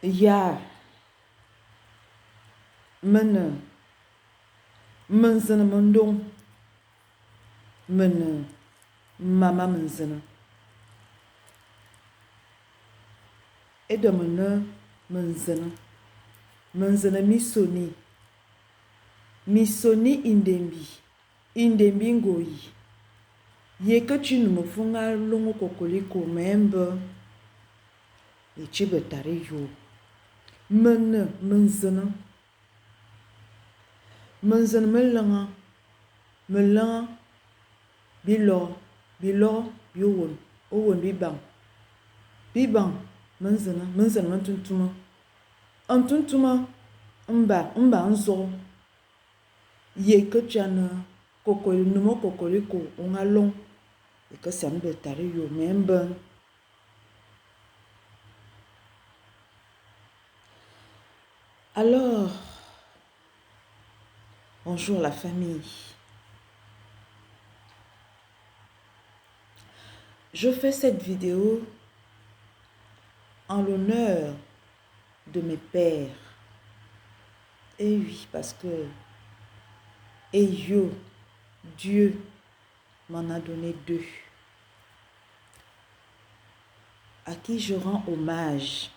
Ya mene menzene mendong mene mama menzene edomene menzene misoni indembi ngoyi ye que tu ne me funga longo kokoliko membe e chibe tare yo mene menzene melanga bilo biowon owon bibang menzene tuntuma mba nzo ye que tu as kokoliko ongalong et que ça me tare yo membe. Alors, bonjour la famille. Je fais cette vidéo en l'honneur de mes pères. Et oui, parce que Dieu m'en a donné 2, à qui je rends hommage.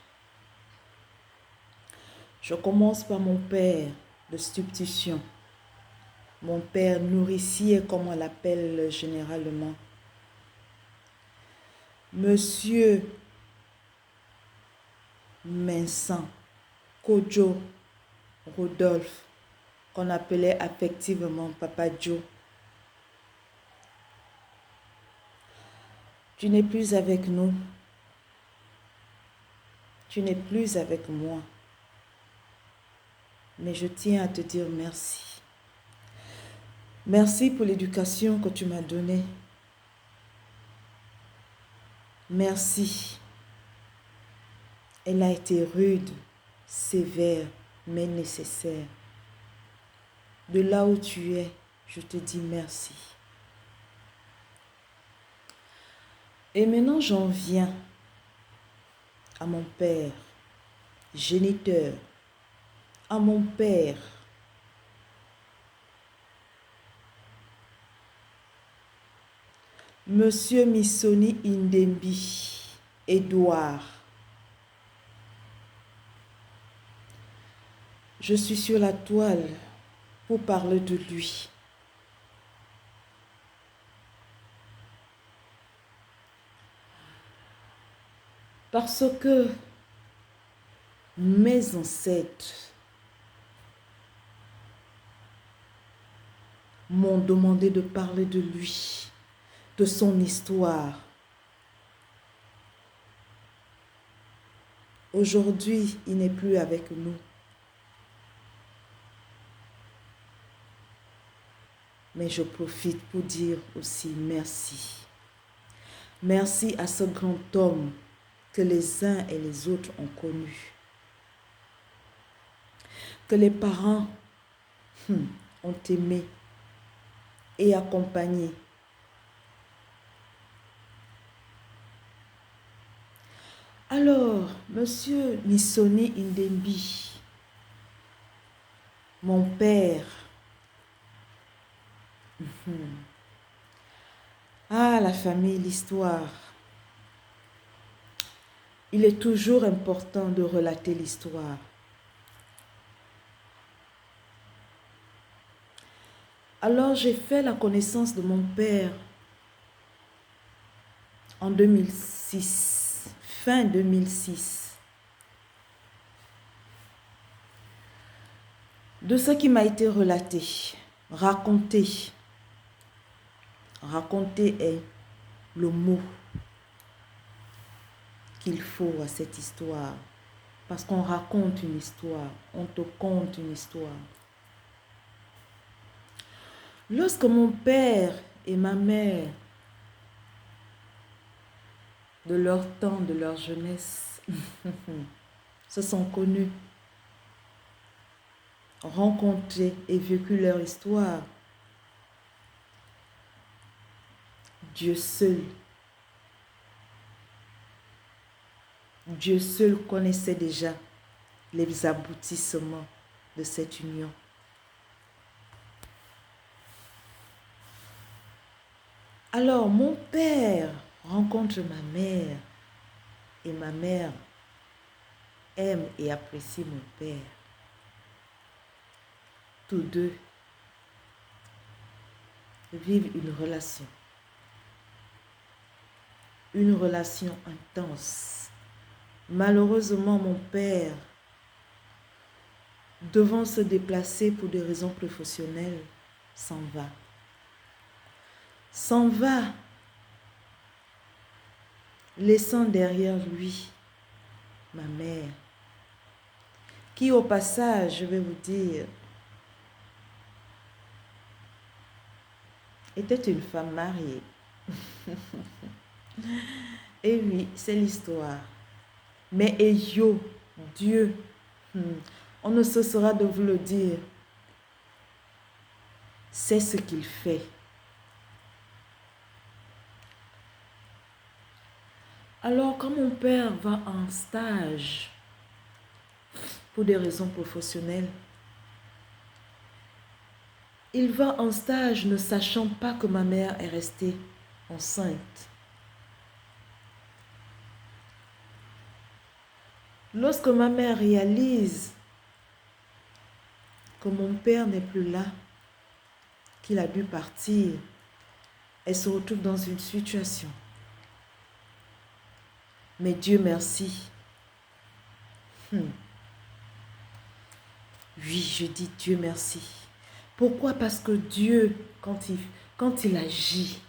Je commence par mon père de substitution, mon père nourricier comme on l'appelle généralement, Monsieur Vincent Kojo Rodolphe, qu'on appelait affectivement Papa Joe. Tu n'es plus avec nous, tu n'es plus avec moi, mais je tiens à te dire merci. Merci pour l'éducation que tu m'as donnée. Merci. Elle a été rude, sévère, mais nécessaire. De là où tu es, je te dis merci. Et maintenant, j'en viens à mon père, géniteur, à mon père. Monsieur Misoni Indembi, Édouard. Je suis sur la toile pour parler de lui. Parce que mes ancêtres m'ont demandé de parler de lui, de son histoire. Aujourd'hui, il n'est plus avec nous. Mais je profite pour dire aussi merci. Merci à ce grand homme que les uns et les autres ont connu. Que les parents ont aimé et accompagné. Alors, Monsieur Misoni Indembi, mon père, ah, la famille, l'histoire. Il est toujours important de relater l'histoire. Alors, j'ai fait la connaissance de mon père en 2006, fin 2006. De ce qui m'a été relaté, raconté. Raconter est le mot qu'il faut à cette histoire. Parce qu'on raconte une histoire, on te conte une histoire. Lorsque mon père et ma mère, de leur temps, de leur jeunesse, se sont connus, rencontrés et vécu leur histoire, Dieu seul connaissait déjà les aboutissements de cette union. Alors, mon père rencontre ma mère et ma mère aime et apprécie mon père. Tous deux vivent une relation intense. Malheureusement, mon père, devant se déplacer pour des raisons professionnelles, s'en va. S'en va, laissant derrière lui ma mère, qui au passage, je vais vous dire, était une femme mariée. Et oui, c'est l'histoire. Mais Eyo, Dieu, on ne cessera de vous le dire, c'est ce qu'il fait. Alors, quand mon père va en stage, pour des raisons professionnelles, il va en stage ne sachant pas que ma mère est restée enceinte. Lorsque ma mère réalise que mon père n'est plus là, qu'il a dû partir, elle se retrouve dans une situation. Mais Dieu merci. Oui, je dis Dieu merci. Pourquoi? Parce que Dieu, quand il agit,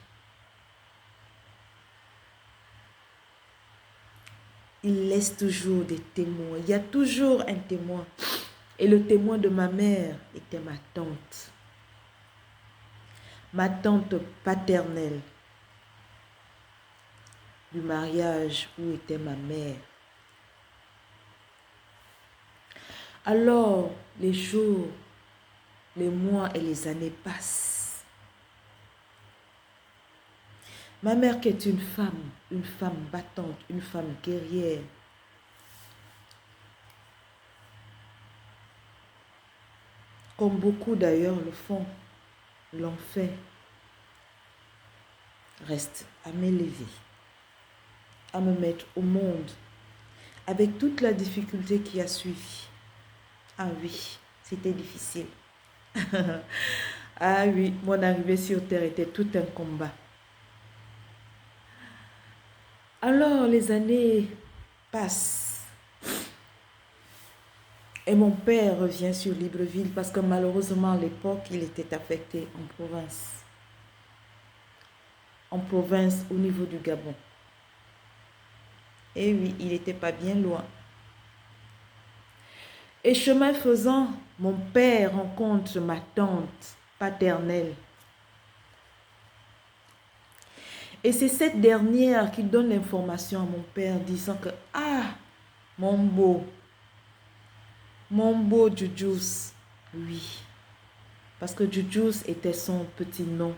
il laisse toujours des témoins. Il y a toujours un témoin. Et le témoin de ma mère était ma tante. Ma tante paternelle du mariage où était ma mère. Alors, les jours, les mois et les années passent. Ma mère qui est une femme battante, une femme guerrière. Comme beaucoup d'ailleurs le font, l'ont fait, reste à m'élever, à me mettre au monde, avec toute la difficulté qui a suivi. Ah oui, c'était difficile. Ah oui, mon arrivée sur terre était tout un combat. Alors les années passent et mon père revient sur Libreville parce que malheureusement à l'époque il était affecté en province. En province au niveau du Gabon. Et oui, il n'était pas bien loin. Et chemin faisant, mon père rencontre ma tante paternelle. Et c'est cette dernière qui donne l'information à mon père disant que « Ah, mon beau Jujus, oui. » Parce que Jujus était son petit nom.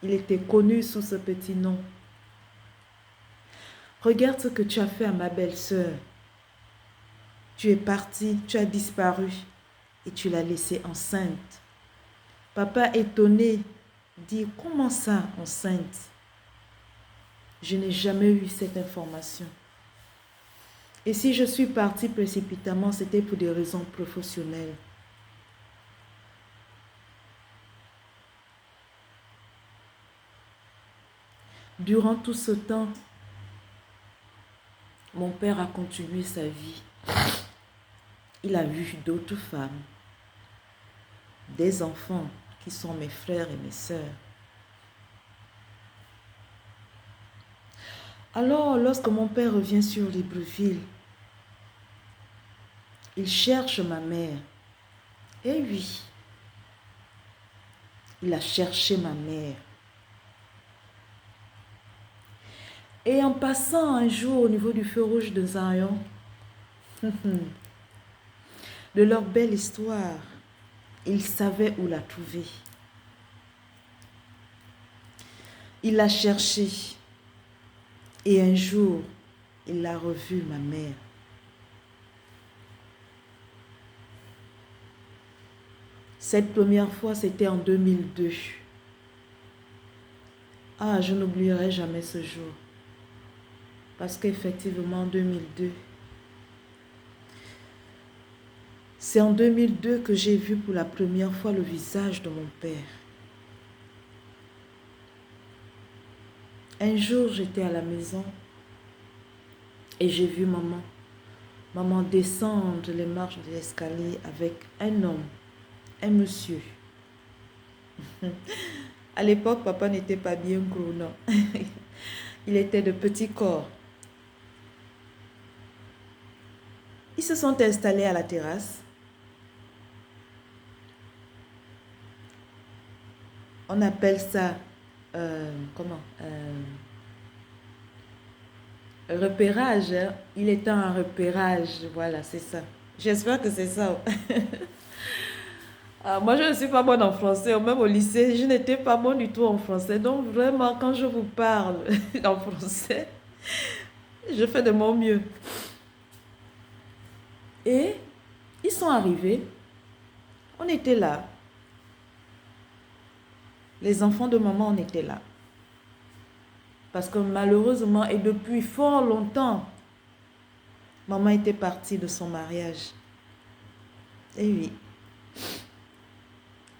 Il était connu sous ce petit nom. Regarde ce que tu as fait à ma belle-sœur. Tu es parti, tu as disparu et tu l'as laissée enceinte. Papa étonné dit « Comment ça, enceinte ?» Je n'ai jamais eu cette information. Et si je suis partie précipitamment, c'était pour des raisons professionnelles. Durant tout ce temps, mon père a continué sa vie. Il a vu d'autres femmes, des enfants qui sont mes frères et mes sœurs. Alors, lorsque mon père revient sur Libreville, il cherche ma mère. Et oui, il a cherché ma mère. Et en passant un jour au niveau du feu rouge de Zion, de leur belle histoire, il savait où la trouver. Il l'a cherchée. Et un jour, il a revu ma mère. Cette première fois, c'était en 2002. Ah, je n'oublierai jamais ce jour. Parce qu'effectivement, en 2002, c'est en 2002 que j'ai vu pour la première fois le visage de mon père. Un jour, j'étais à la maison et j'ai vu maman. Maman descendre les marches de l'escalier avec un homme, un monsieur. À l'époque, papa n'était pas bien gros, non. Il était de petit corps. Ils se sont installés à la terrasse. On appelle ça, comment repérage. Hein? Il était en repérage, voilà, c'est ça. J'espère que c'est ça. Moi, je ne suis pas bonne en français. Même au lycée, je n'étais pas bonne du tout en français. Donc, vraiment, quand je vous parle en français, je fais de mon mieux. Et ils sont arrivés. On était là. Les enfants de maman, on était là. Parce que malheureusement, et depuis fort longtemps, maman était partie de son mariage. Et oui.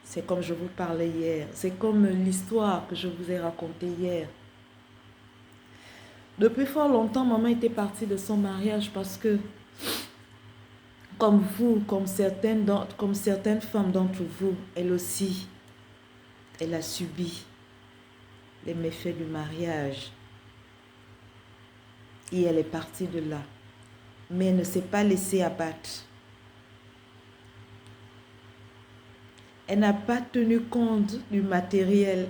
C'est comme je vous parlais hier. C'est comme l'histoire que je vous ai racontée hier. Depuis fort longtemps, maman était partie de son mariage parce que, comme vous, comme certaines femmes d'entre vous, elle aussi, elle a subi les méfaits du mariage. Et elle est partie de là. Mais elle ne s'est pas laissée abattre. Elle n'a pas tenu compte du matériel.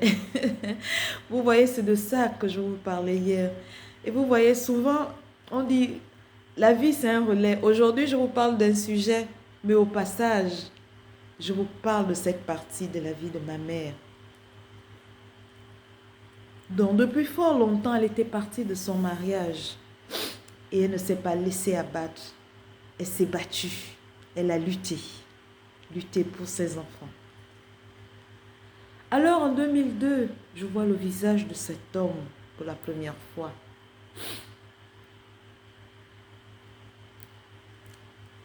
Vous voyez, c'est de ça que je vous parlais hier. Et vous voyez, souvent, on dit, la vie c'est un relais. Aujourd'hui, je vous parle d'un sujet, mais au passage, je vous parle de cette partie de la vie de ma mère. Donc, depuis fort longtemps, elle était partie de son mariage. Et elle ne s'est pas laissée abattre. Elle s'est battue. Elle a lutté. Lutté pour ses enfants. Alors en 2002, je vois le visage de cet homme pour la première fois.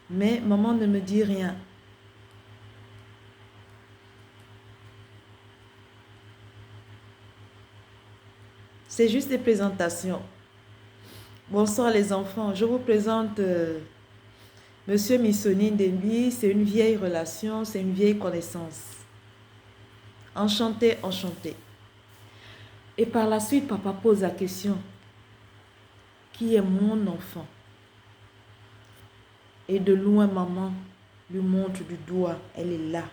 Mais maman ne me dit rien. C'est juste des présentations. Bonsoir les enfants, je vous présente Monsieur Missoni Ndembi. C'est une vieille relation, c'est une vieille connaissance. Enchanté, enchanté. Et par la suite, papa pose la question. Qui est mon enfant? Et de loin, maman lui montre du doigt. Elle est là.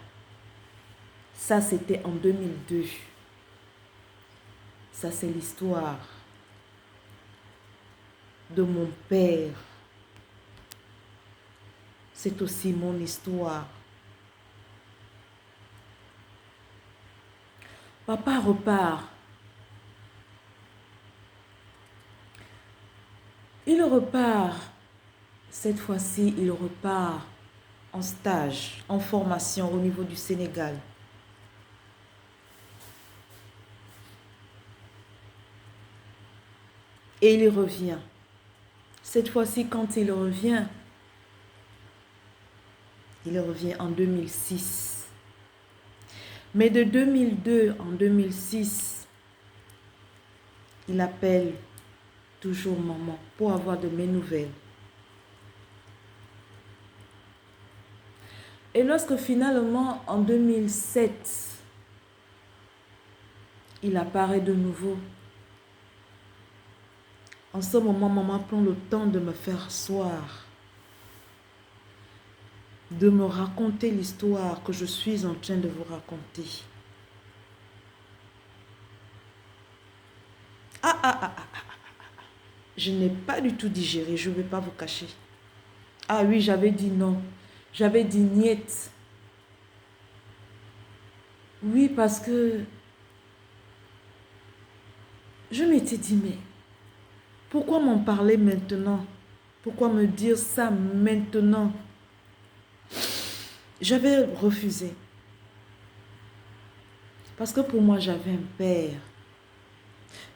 Ça, c'était en 2002. Ça, c'est l'histoire de mon père. C'est aussi mon histoire. Papa repart. Il repart. Cette fois-ci, il repart en stage, en formation au niveau du Sénégal. Et il revient. Cette fois-ci, quand il revient en 2006. Mais de 2002 en 2006, il appelle toujours maman pour avoir de mes nouvelles. Et lorsque finalement, en 2007, il apparaît de nouveau, en ce moment, maman prend le temps de me faire asseoir, de me raconter l'histoire que je suis en train de vous raconter. Je n'ai pas du tout digéré, je ne vais pas vous cacher. Ah oui, j'avais dit non. J'avais dit niet. Oui, parce que je m'étais dit, mais pourquoi m'en parler maintenant? Pourquoi me dire ça maintenant? J'avais refusé. Parce que pour moi, j'avais un père.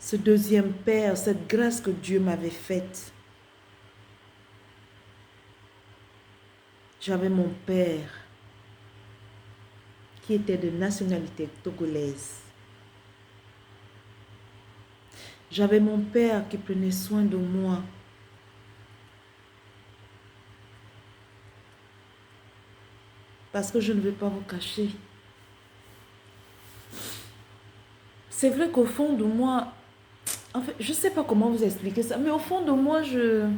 Ce deuxième père, cette grâce que Dieu m'avait faite. J'avais mon père qui était de nationalité togolaise. J'avais mon père qui prenait soin de moi. Parce que je ne vais pas vous cacher. C'est vrai qu'au fond de moi, en fait, je ne sais pas comment vous expliquer ça, mais au fond de moi, je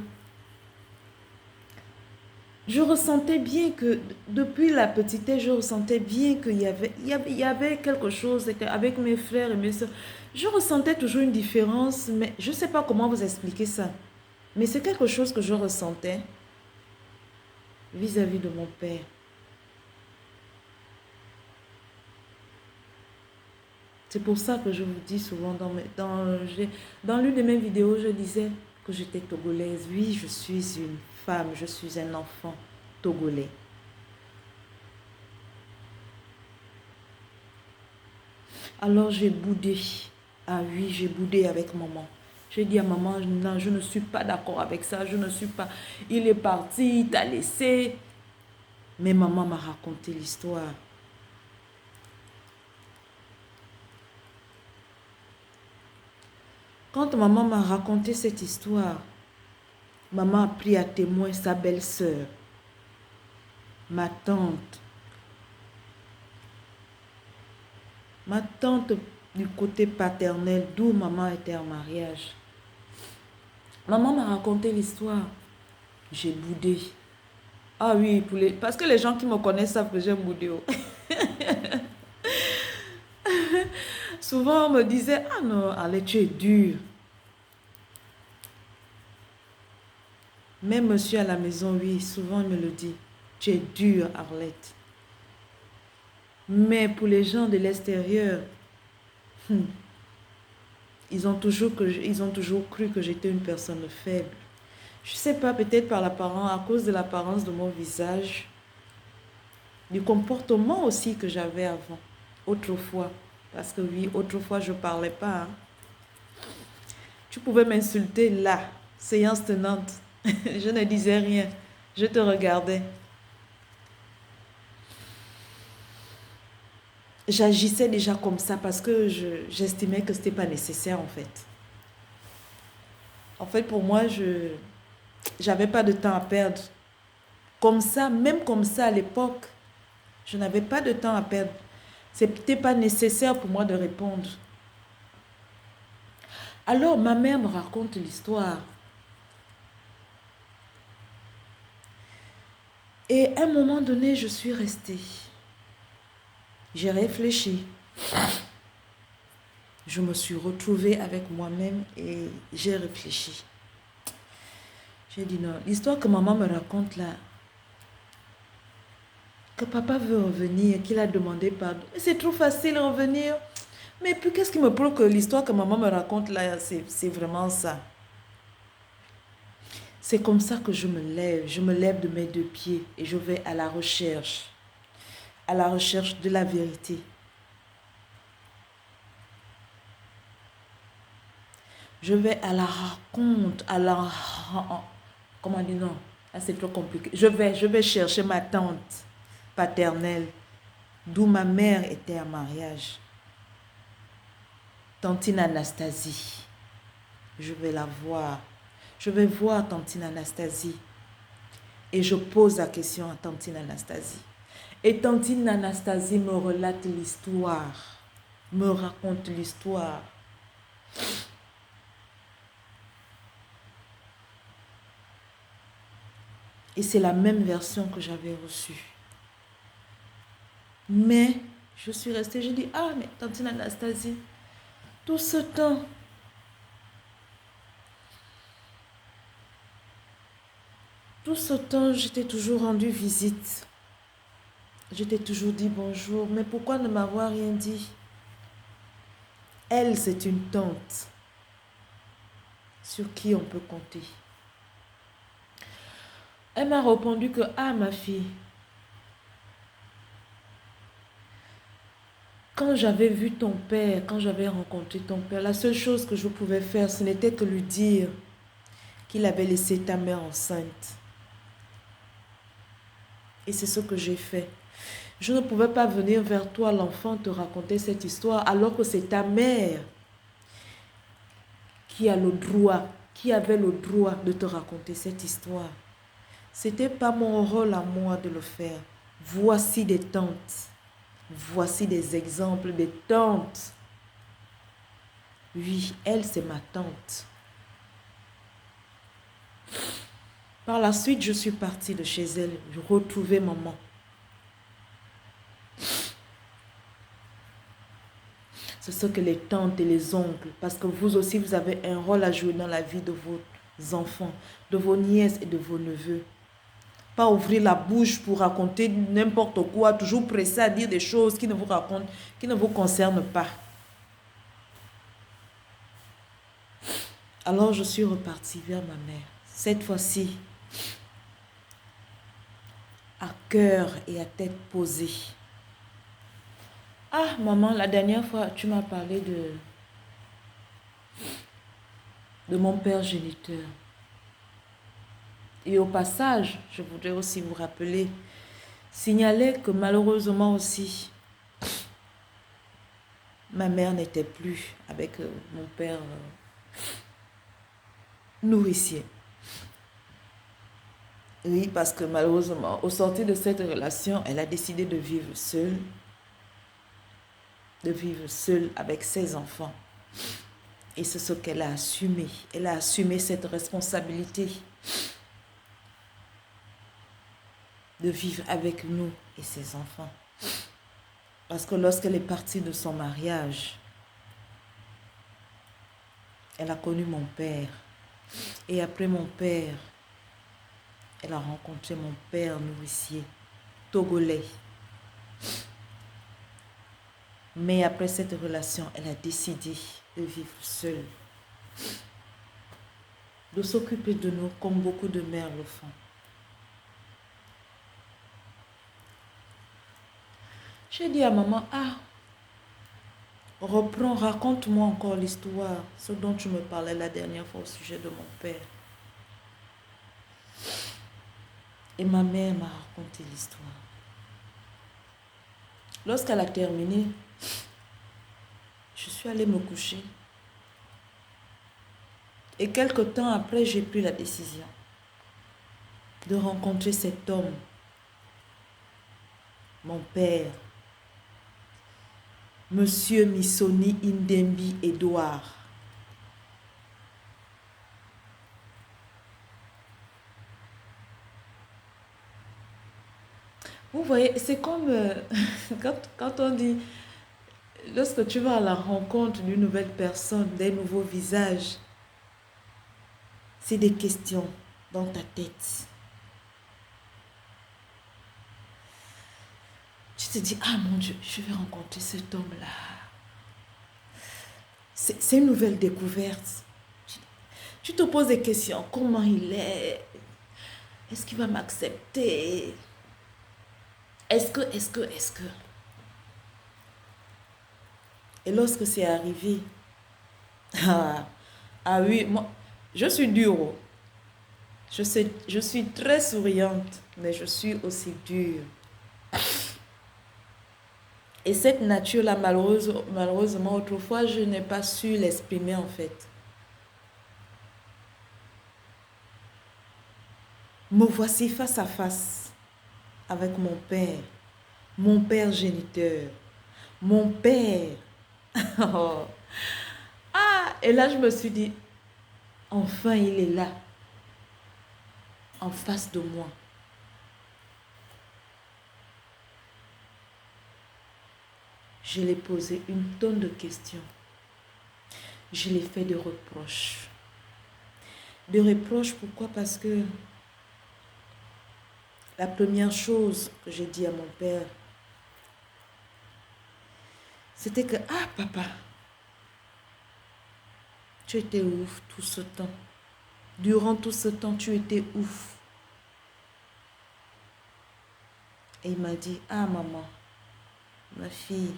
ressentais bien que, depuis la petitesse, je ressentais bien qu'il y avait quelque chose avec mes frères et mes soeurs. Je ressentais toujours une différence, mais je ne sais pas comment vous expliquer ça. Mais c'est quelque chose que je ressentais vis-à-vis de mon père. C'est pour ça que je vous dis souvent, dans l'une de mes vidéos, je disais que j'étais togolaise. Oui, je suis une femme, je suis un enfant togolais. Alors j'ai boudé. Ah oui, j'ai boudé avec maman. J'ai dit à maman, non, je ne suis pas d'accord avec ça, je ne suis pas... Il est parti, il t'a laissé. Mais maman m'a raconté l'histoire. Quand maman m'a raconté cette histoire, maman a pris à témoin sa belle-sœur, ma tante. Ma tante du côté paternel, d'où maman était en mariage. Maman m'a raconté l'histoire. J'ai boudé. Ah oui, parce que les gens qui me connaissent savent que j'aime boudé. Souvent, on me disait, ah non, allez, tu es dur. Même monsieur à la maison, oui, souvent il me le dit. Tu es dur, Arlette. Mais pour les gens de l'extérieur, ils ont toujours cru que j'étais une personne faible. Je ne sais pas, peut-être à cause de l'apparence de mon visage, du comportement aussi que j'avais avant, autrefois. Parce que oui, autrefois, je ne parlais pas. Hein. Tu pouvais m'insulter là, séance tenante. Je ne disais rien. Je te regardais. J'agissais déjà comme ça parce que j'estimais que ce n'était pas nécessaire en fait. En fait, pour moi, je n'avais pas de temps à perdre. Comme ça, même comme ça à l'époque, je n'avais pas de temps à perdre. Ce n'était pas nécessaire pour moi de répondre. Alors, ma mère me raconte l'histoire. Et à un moment donné, je suis restée. J'ai réfléchi. Je me suis retrouvée avec moi-même et j'ai réfléchi. J'ai dit non, l'histoire que maman me raconte là, que papa veut revenir, qu'il a demandé pardon. C'est trop facile de revenir. Mais puis qu'est-ce qui me prouve que l'histoire que maman me raconte là, c'est vraiment ça. C'est comme ça que je me lève de mes deux pieds et je vais à la recherche de la vérité. Je vais à la raconte, comment dire non, là c'est trop compliqué. Je vais chercher ma tante paternelle, d'où ma mère était en mariage. Tantine Anastasie. Je vais la voir. Je vais voir Tantine Anastasie. Et je pose la question à Tantine Anastasie. Et Tantine Anastasie me relate l'histoire. Me raconte l'histoire. Et c'est la même version que j'avais reçue. Mais je suis restée, je dis, ah, mais Tantine Anastasie, tout ce temps, j'étais toujours rendu visite. Je t'ai toujours dit bonjour, mais pourquoi ne m'avoir rien dit? Elle, c'est une tante sur qui on peut compter. Elle m'a répondu que, ah ma fille, Quand j'avais vu ton père, quand j'avais rencontré ton père, la seule chose que je pouvais faire, ce n'était que lui dire qu'il avait laissé ta mère enceinte. Et c'est ce que j'ai fait. Je ne pouvais pas venir vers toi, l'enfant, te raconter cette histoire, alors que c'est ta mère qui a le droit, qui avait le droit de te raconter cette histoire. C'était pas mon rôle à moi de le faire. Voici des tantes. Voici des exemples des tantes. Oui, elle, c'est ma tante. Par la suite, je suis partie de chez elle. Je retrouvais maman. C'est ce que les tantes et les oncles, parce que vous aussi, vous avez un rôle à jouer dans la vie de vos enfants, de vos nièces et de vos neveux. Pas ouvrir la bouche pour raconter n'importe quoi, toujours pressé à dire des choses qui ne vous racontent, qui ne vous concernent pas. Alors je suis repartie vers ma mère. Cette fois-ci, à cœur et à tête posée. Ah, maman, la dernière fois, tu m'as parlé de mon père géniteur. Et au passage, je voudrais aussi vous rappeler, signaler que malheureusement aussi, ma mère n'était plus avec mon père nourricier. Oui, parce que malheureusement, au sortir de cette relation, elle a décidé de vivre seule avec ses enfants. Et c'est ce qu'elle a assumé. Elle a assumé cette responsabilité de vivre avec nous et ses enfants. Parce que lorsqu'elle est partie de son mariage, elle a connu mon père. Et après mon père, elle a rencontré mon père nourricier, togolais. Mais après cette relation, elle a décidé de vivre seule. De s'occuper de nous comme beaucoup de mères le font. J'ai dit à maman, ah, reprends, raconte-moi encore l'histoire, ce dont tu me parlais la dernière fois au sujet de mon père. Et ma mère m'a raconté l'histoire. Lorsqu'elle a terminé, je suis allée me coucher. Et quelque temps après, j'ai pris la décision de rencontrer cet homme, mon père, Monsieur Misoni Indembi Edouard. Vous voyez, c'est comme quand on dit, lorsque tu vas à la rencontre d'une nouvelle personne, d'un nouveau visage, c'est des questions dans ta tête. Tu te dis, ah mon Dieu, je vais rencontrer cet homme-là. C'est une nouvelle découverte. Tu te poses des questions. Comment il est? Est-ce qu'il va m'accepter? Est-ce que... Et lorsque c'est arrivé, ah oui, moi, je suis dure. Je suis très souriante, mais je suis aussi dure. Et cette nature-là, malheureusement, autrefois, je n'ai pas su l'exprimer en fait. Me voici face à face avec mon père géniteur, mon père. Ah, et là, je me suis dit, enfin, il est là, en face de moi. Je lui ai posé une tonne de questions. Je lui ai fait des reproches. Des reproches, pourquoi? Parce que la première chose que j'ai dit à mon père, c'était que, ah papa, tu étais ouf tout ce temps. Durant tout ce temps, tu étais ouf. Et il m'a dit, ah maman, ma fille,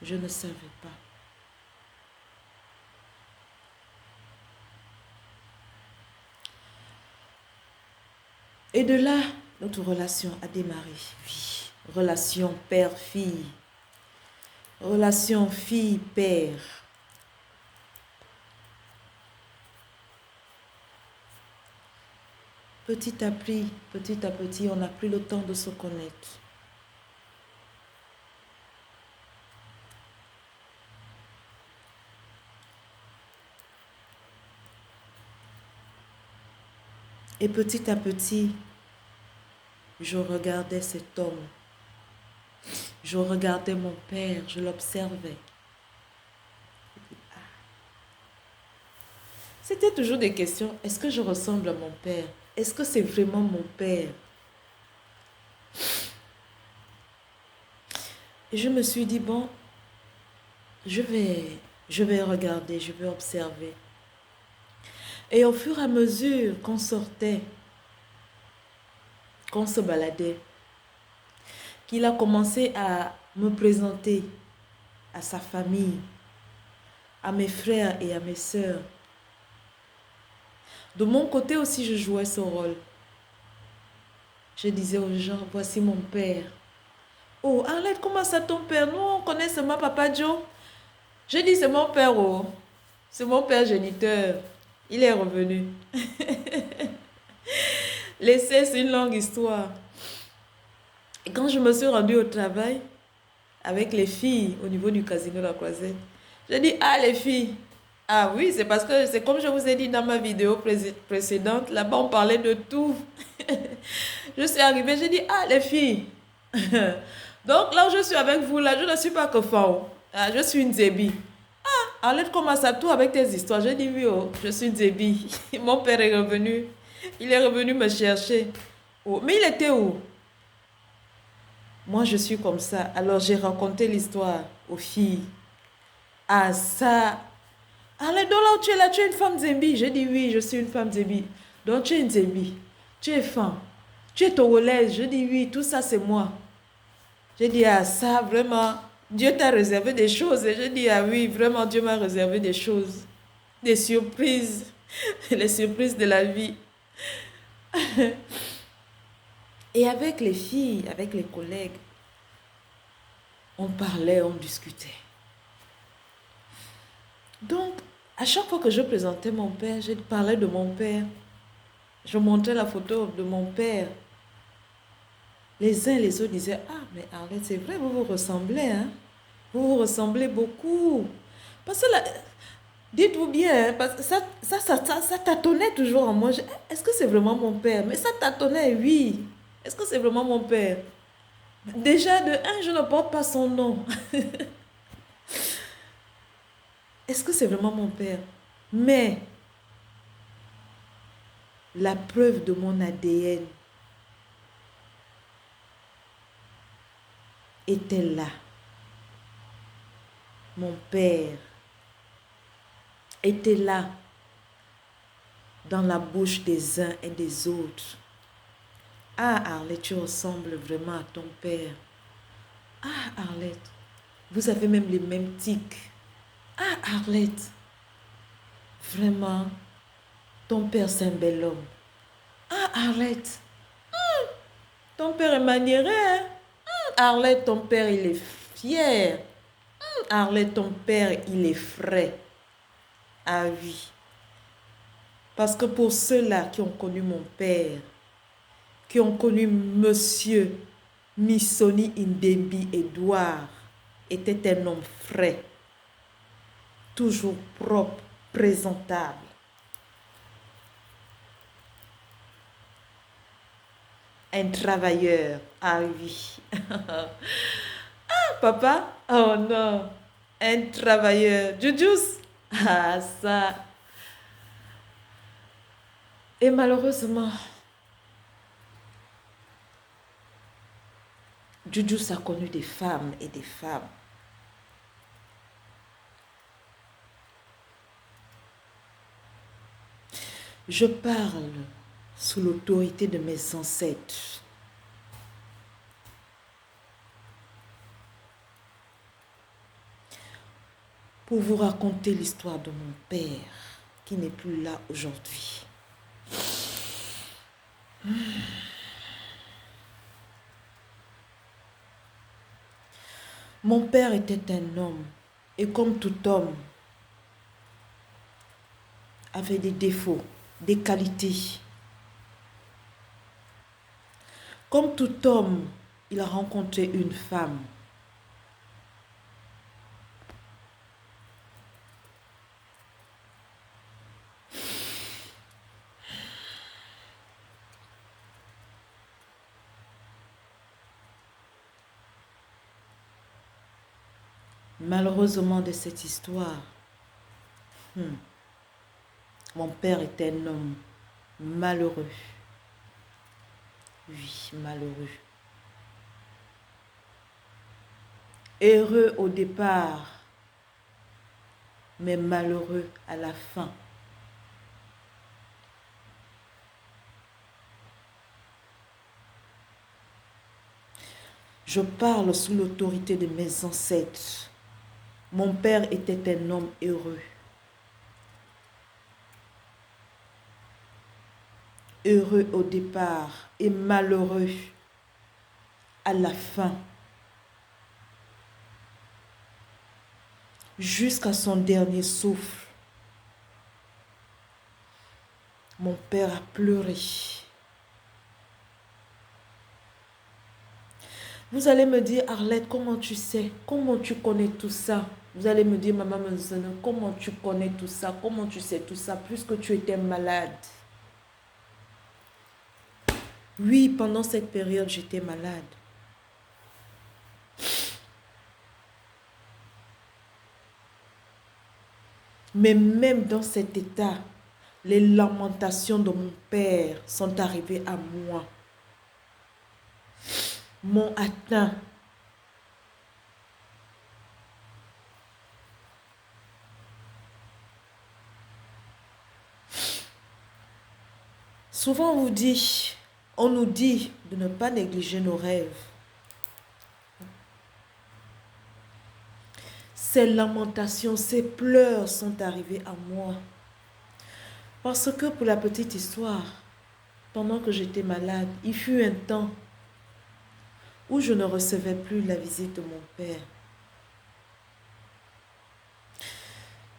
Je ne savais pas. Et de là, notre relation a démarré. Oui. Relation père-fille. Relation fille-père. Petit à petit, on n'a plus le temps de se connaître. Et petit à petit, je regardais cet homme. Je regardais mon père, je l'observais. C'était toujours des questions. Est-ce que je ressemble à mon père? Est-ce que c'est vraiment mon père? Et je me suis dit, bon, je vais regarder, je vais observer. Et au fur et à mesure qu'on sortait, qu'on se baladait, qu'il a commencé à me présenter à sa famille, à mes frères et à mes sœurs. De mon côté aussi, je jouais ce rôle. Je disais aux gens, voici mon père. Oh, Arlette, comment ça ton père? Nous, on connaît seulement Papa Joe. Je dis, c'est mon père, oh. C'est mon père géniteur. Il est revenu. Laissez, c'est une longue histoire. Et quand je me suis rendue au travail avec les filles au niveau du casino La Croisette, je dis, ah, les filles. Ah oui, c'est parce que c'est comme je vous ai dit dans ma vidéo précédente, là-bas on parlait de tout. Je suis arrivée, j'ai dit, ah, les filles. Donc là où je suis avec vous, là, je ne suis pas que femme. Ah, je suis une zébi. Ah, Arlette commence à tout avec tes histoires. Je dis, oui, oh, je suis une zébi. Mon père est revenu. Il est revenu me chercher. Oh, mais il était où? Moi, je suis comme ça. Alors, j'ai raconté l'histoire aux filles. Ah, ça. Arlette, donc là où tu es là, tu es une femme zébi. J'ai dit, oui, je suis une femme zébi. Donc, tu es une zébi. Tu es femme. Tu es togolaise. Je dis, oui, tout ça, c'est moi. J'ai dit, ah, ça, vraiment, Dieu t'a réservé des choses. Et j'ai dit, ah oui, vraiment, Dieu m'a réservé des choses. Des surprises. Les surprises de la vie. Et avec les filles, avec les collègues, on parlait, on discutait. Donc, à chaque fois que je présentais mon père, je parlais de mon père. Je montrais la photo de mon père. Les uns et les autres disaient, ah, mais Arlette, c'est vrai, vous vous ressemblez, hein? Vous vous ressemblez beaucoup. Parce que là, dites-vous bien, hein, parce que ça tâtonnait toujours en moi. Est-ce que c'est vraiment mon père? Mais ça tâtonnait, oui. Est-ce que c'est vraiment mon père? Déjà, de un, je ne porte pas son nom. Est-ce que c'est vraiment mon père? Mais la preuve de mon ADN était là. Mon père était là dans la bouche des uns et des autres. Ah, Arlette, tu ressembles vraiment à ton père. Ah, Arlette, vous avez même les mêmes tics. Ah, Arlette, vraiment, ton père, c'est un bel homme. Ah, Arlette, ton père est maniéré, hein? Arlette, ton père, il est fier. Arlette, ton père, il est frais. Ah oui. Parce que pour ceux-là qui ont connu mon père, qui ont connu Monsieur Missoni Indembi Edouard, était un homme frais, toujours propre, présentable. Un travailleur. Ah oui. Papa? Oh non. Un travailleur. Jujus? Ah ça. Et malheureusement, Jujus a connu des femmes et des femmes. Je parle sous l'autorité de mes ancêtres. pour vous raconter l'histoire de mon père qui n'est plus là aujourd'hui. Mon père était un homme et comme tout homme, avait des défauts, des qualités. Comme tout homme, il a rencontré une femme. Malheureusement de cette histoire, mon père était un homme malheureux. Oui, malheureux. Heureux au départ, mais malheureux à la fin. Je parle sous l'autorité de mes ancêtres. Mon père était un homme heureux. Heureux au départ et malheureux à la fin. Jusqu'à son dernier souffle. Mon père a pleuré. Vous allez me dire, Arlette, comment tu sais? Comment tu connais tout ça? Vous allez me dire, maman, comment tu connais tout ça? Comment tu sais tout ça? Puisque tu étais malade. Oui, pendant cette période, j'étais malade. Mais même dans cet état, les lamentations de mon père sont arrivées à moi. M'ont atteint. Souvent on nous dit de ne pas négliger nos rêves. Ces lamentations, ces pleurs sont arrivées à moi. Parce que pour la petite histoire, pendant que j'étais malade, il fut un temps où je ne recevais plus la visite de mon père.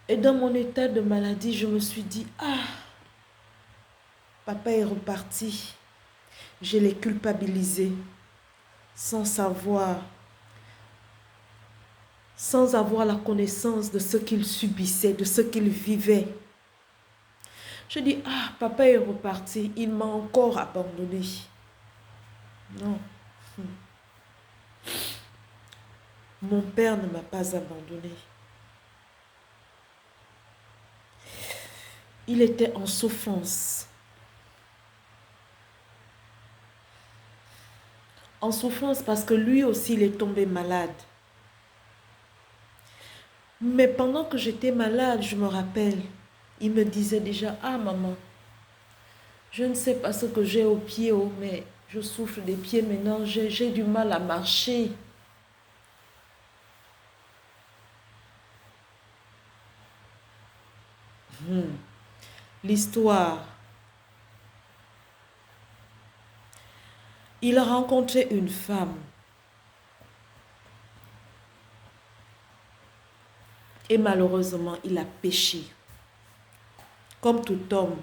Et dans mon état de maladie, je me suis dit, papa est reparti. Je l'ai culpabilisé sans savoir, sans avoir la connaissance de ce qu'il subissait, de ce qu'il vivait. Je dis, papa est reparti, il m'a encore abandonné. Non. Mon père ne m'a pas abandonné. Il était en souffrance. En souffrance parce que lui aussi, il est tombé malade. Mais pendant que j'étais malade, je me rappelle, il me disait déjà, maman, je ne sais pas ce que j'ai aux pieds, mais je souffre des pieds maintenant, j'ai du mal à marcher. L'histoire. Il a rencontré une femme. Et malheureusement, il a péché. Comme tout homme.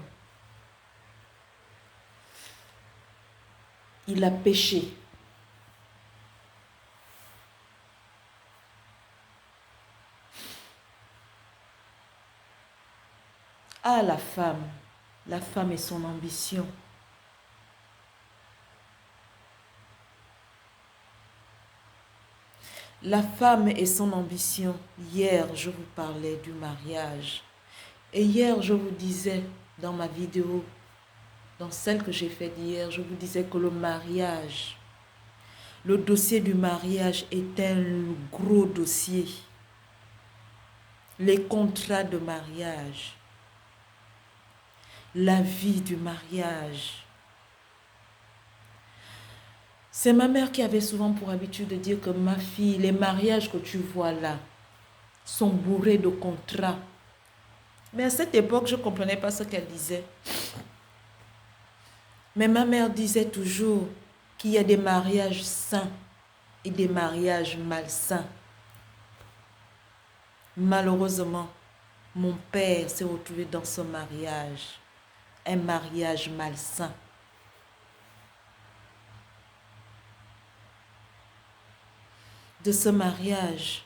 Il a péché. La femme et son ambition. La femme et son ambition. Hier, je vous parlais du mariage. Et hier, je vous disais dans ma vidéo, dans celle que j'ai faite hier, je vous disais que le mariage, le dossier du mariage est un gros dossier. Les contrats de mariage, la vie du mariage. C'est ma mère qui avait souvent pour habitude de dire que ma fille, les mariages que tu vois là, sont bourrés de contrats. Mais à cette époque, je ne comprenais pas ce qu'elle disait. Mais ma mère disait toujours qu'il y a des mariages sains et des mariages malsains. Malheureusement, mon père s'est retrouvé dans ce mariage, un mariage malsain. De ce mariage,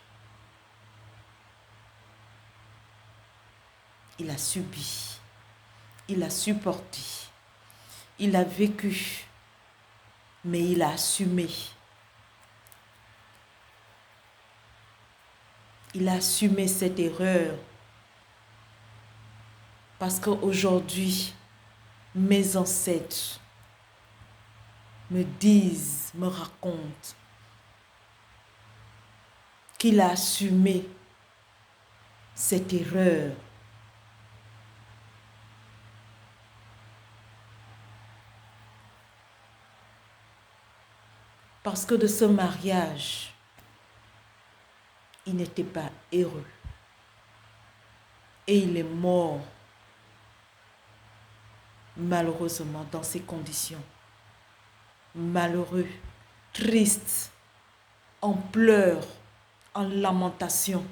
il a subi, il a supporté, il a vécu, mais il a assumé. Il a assumé cette erreur. Parce qu'aujourd'hui, mes ancêtres me disent, me racontent qu'il a assumé cette erreur. Parce que de ce mariage, il n'était pas heureux. Et il est mort, malheureusement, dans ces conditions. Malheureux, triste, en pleurs, en lamentation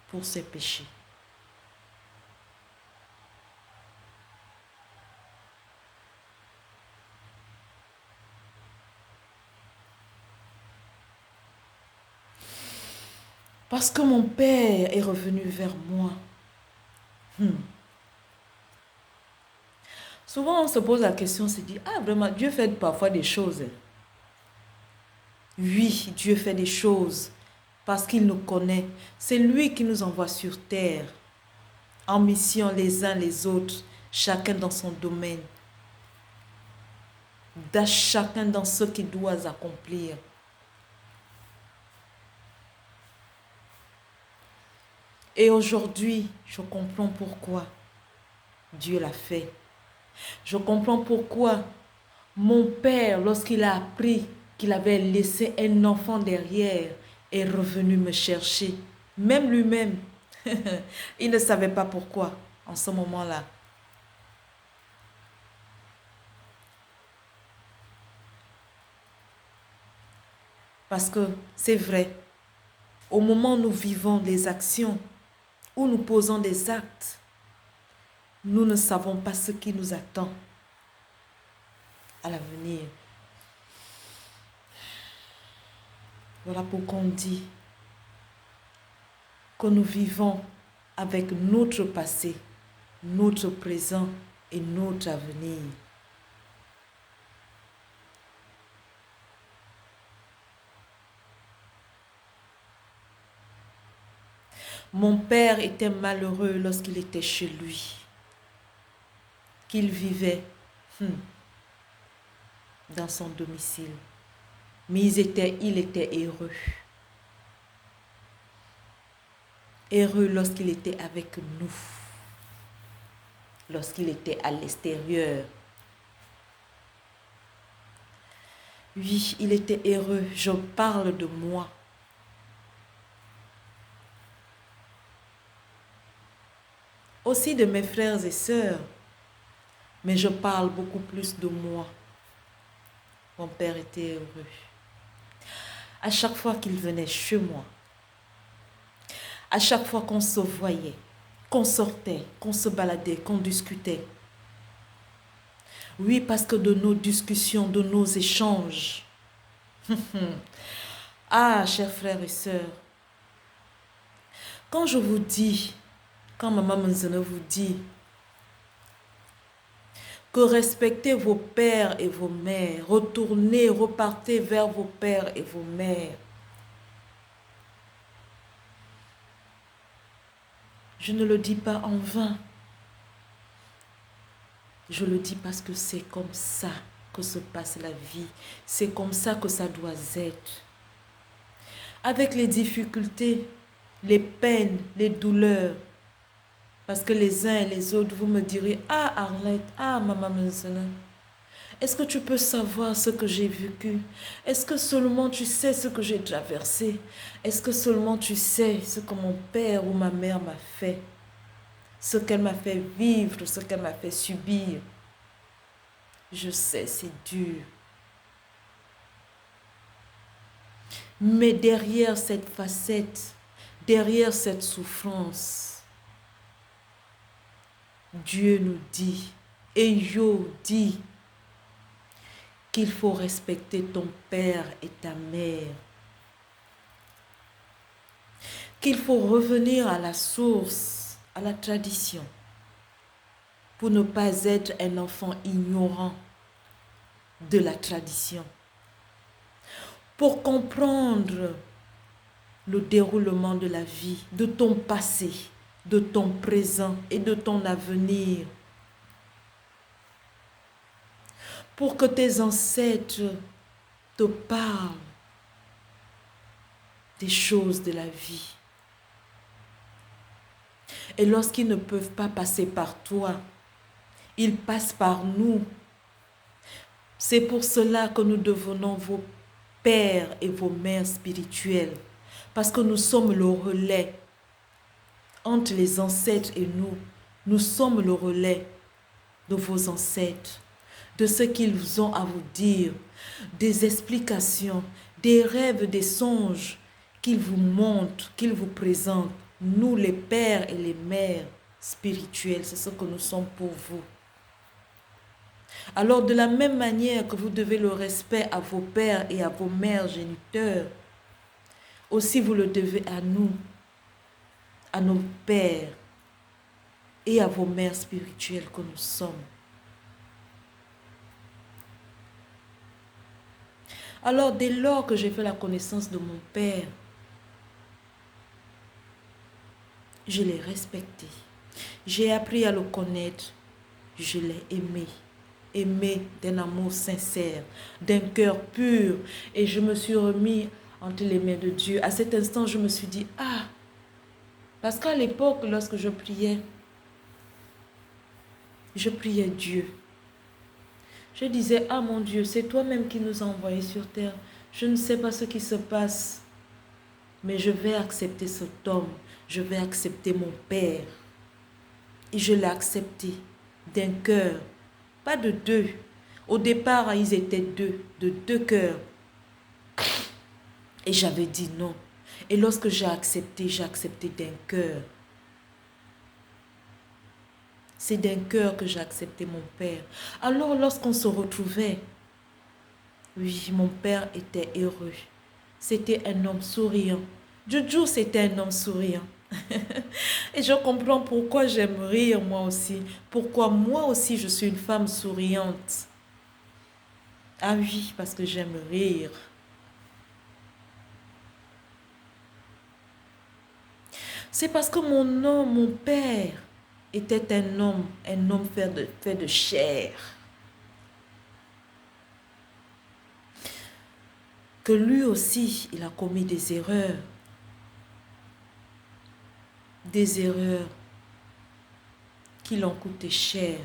pour ses péchés. Parce que mon père est revenu vers moi. Souvent, on se pose la question, on se dit, ah vraiment, Dieu fait parfois des choses. Oui, Dieu fait des choses parce qu'il nous connaît. C'est lui qui nous envoie sur terre, en mission les uns les autres, chacun dans son domaine, chacun dans ce qu'il doit accomplir. Et aujourd'hui, je comprends pourquoi Dieu l'a fait. Je comprends pourquoi mon père, lorsqu'il a appris qu'il avait laissé un enfant derrière, est revenu me chercher. Même lui-même, il ne savait pas pourquoi en ce moment-là. Parce que c'est vrai, au moment où nous vivons des actions, où nous posons des actes, nous ne savons pas ce qui nous attend à l'avenir. Voilà pourquoi on dit que nous vivons avec notre passé, notre présent et notre avenir. Mon père était malheureux lorsqu'il était chez lui, qu'il vivait dans son domicile. Mais il était heureux. Heureux lorsqu'il était avec nous, lorsqu'il était à l'extérieur. Oui, il était heureux. Je parle de moi. Aussi de mes frères et sœurs, mais je parle beaucoup plus de moi. Mon père était heureux. À chaque fois qu'il venait chez moi, à chaque fois qu'on se voyait, qu'on sortait, qu'on se baladait, qu'on discutait. Oui, parce que de nos discussions, de nos échanges. Ah, chers frères et sœurs, quand je vous dis, quand maman Menzene vous dit que respectez vos pères et vos mères, retournez, repartez vers vos pères et vos mères. Je ne le dis pas en vain. Je le dis parce que c'est comme ça que se passe la vie. C'est comme ça que ça doit être. Avec les difficultés, les peines, les douleurs. Parce que les uns et les autres, vous me direz, ah Arlette, ah maman Menzene, Est-ce que tu peux savoir ce que j'ai vécu? Est-ce que seulement tu sais ce que j'ai traversé? Est-ce que seulement tu sais ce que mon père ou ma mère m'a fait? Ce qu'elle m'a fait vivre, ce qu'elle m'a fait subir? Je sais, c'est dur. Mais derrière cette facette, derrière cette souffrance, Dieu nous dit, et Job dit, qu'il faut respecter ton père et ta mère, qu'il faut revenir à la source, à la tradition, pour ne pas être un enfant ignorant de la tradition, pour comprendre le déroulement de la vie, de ton passé, de ton présent et de ton avenir, pour que tes ancêtres te parlent des choses de la vie. Et lorsqu'ils ne peuvent pas passer par toi, ils passent par nous. C'est pour cela que nous devenons vos pères et vos mères spirituelles, parce que nous sommes le relais entre les ancêtres et nous. Nous sommes le relais de vos ancêtres, de ce qu'ils ont à vous dire, des explications, des rêves, des songes qu'ils vous montrent, qu'ils vous présentent. Nous, les pères et les mères spirituels, c'est ce que nous sommes pour vous. Alors, de la même manière que vous devez le respect à vos pères et à vos mères géniteurs, aussi vous le devez à nous, à nos pères et à vos mères spirituelles que nous sommes. Alors, dès lors que j'ai fait la connaissance de mon père, je l'ai respecté. J'ai appris à le connaître. Je l'ai aimé. Aimé d'un amour sincère, d'un cœur pur. Et je me suis remis entre les mains de Dieu. À cet instant, je me suis dit, ah, parce qu'à l'époque, lorsque je priais Dieu. Je disais, ah mon Dieu, c'est toi-même qui nous as envoyés sur terre. Je ne sais pas ce qui se passe, mais je vais accepter cet homme. Je vais accepter mon père. Et je l'ai accepté d'un cœur, pas de deux. Au départ, ils étaient deux, de deux cœurs. Et j'avais dit non. Et lorsque j'ai accepté d'un cœur. C'est d'un cœur que j'ai accepté mon père. Alors lorsqu'on se retrouvait, oui, mon père était heureux. C'était un homme souriant. Jojo, c'était un homme souriant. Et je comprends pourquoi j'aime rire moi aussi. Pourquoi moi aussi je suis une femme souriante. Ah oui, parce que j'aime rire. C'est parce que mon père était un homme fait de chair. Que lui aussi, il a commis des erreurs. Des erreurs qui l'ont coûté cher.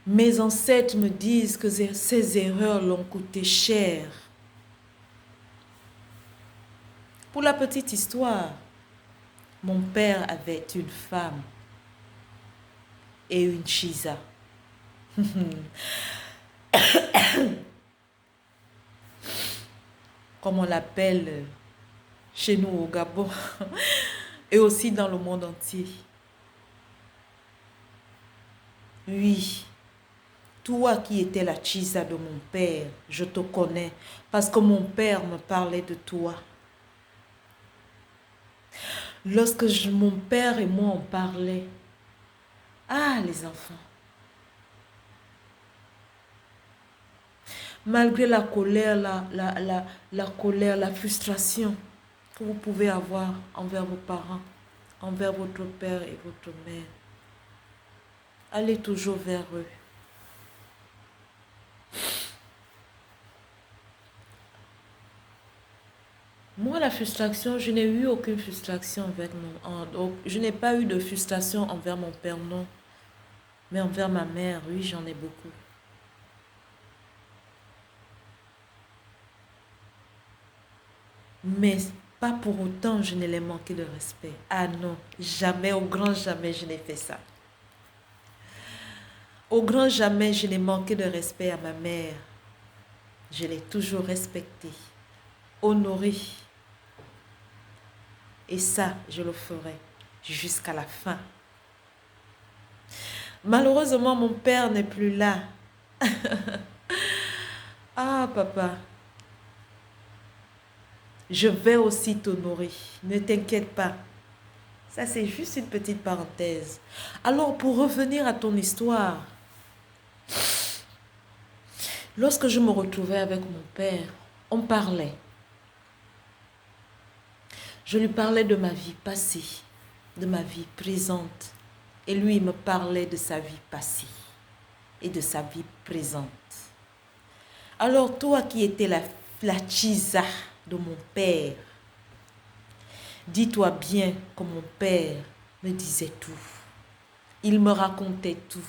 Mes ancêtres me disent que ces erreurs l'ont coûté cher. Pour la petite histoire, mon père avait une femme et une chisa. Comme on l'appelle chez nous au Gabon et aussi dans le monde entier. Oui, toi qui étais la chisa de mon père, je te connais parce que mon père me parlait de toi. Lorsque mon père et moi on parlait, ah les enfants, malgré la colère, la colère, la frustration que vous pouvez avoir envers vos parents, envers votre père et votre mère, allez toujours vers eux. Moi, la frustration, je n'ai eu aucune frustration je n'ai pas eu de frustration envers mon père, non. Mais envers ma mère, oui, j'en ai beaucoup. Mais pas pour autant, je ne l'ai manqué de respect. Ah non, jamais, au grand jamais, je n'ai fait ça. Au grand jamais, je n'ai manqué de respect à ma mère. Je l'ai toujours respectée, honorée. Et ça, je le ferai jusqu'à la fin. Malheureusement, mon père n'est plus là. Ah, papa, je vais aussi t'honorer. Ne t'inquiète pas. Ça, c'est juste une petite parenthèse. Alors, pour revenir à ton histoire, lorsque je me retrouvais avec mon père, on parlait. Je lui parlais de ma vie passée, de ma vie présente. Et lui, il me parlait de sa vie passée et de sa vie présente. Alors, toi qui étais la Chisa de mon père, dis-toi bien que mon père me disait tout. Il me racontait tout.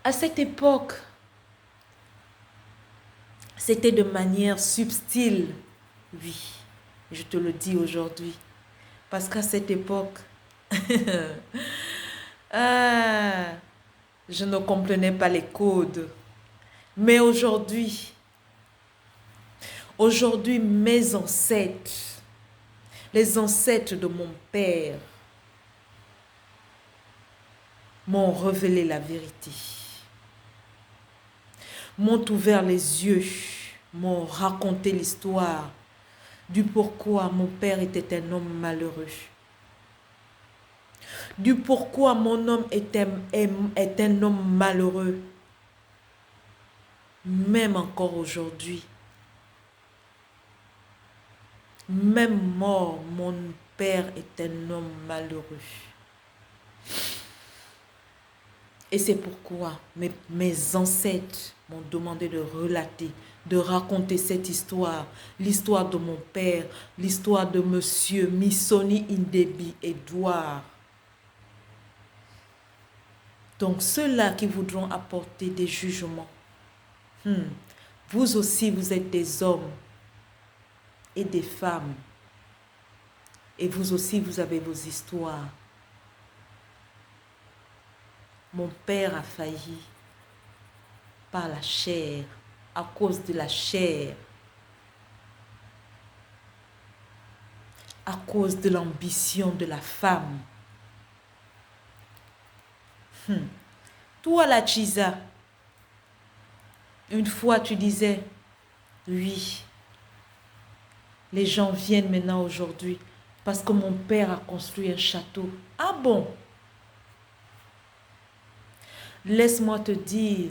À cette époque, c'était de manière subtile, oui, je te le dis aujourd'hui. Parce qu'à cette époque, ah, je ne comprenais pas les codes. Mais aujourd'hui, mes ancêtres, les ancêtres de mon père, m'ont révélé la vérité, m'ont ouvert les yeux, m'ont raconté l'histoire du pourquoi mon père était un homme malheureux, du pourquoi mon homme est un homme malheureux, même encore aujourd'hui. Même mort, mon père est un homme malheureux. Et c'est pourquoi mes ancêtres m'ont demandé de relater, de raconter cette histoire, l'histoire de mon père, l'histoire de monsieur Missoni Indebi Edouard. Donc ceux-là qui voudront apporter des jugements, vous aussi vous êtes des hommes et des femmes. Et vous aussi vous avez vos histoires. Mon père a failli par la chair, à cause de la chair, à cause de l'ambition de la femme. Toi, la Chisa, une fois tu disais, oui, les gens viennent maintenant aujourd'hui parce que mon père a construit un château. Ah bon? Laisse-moi te dire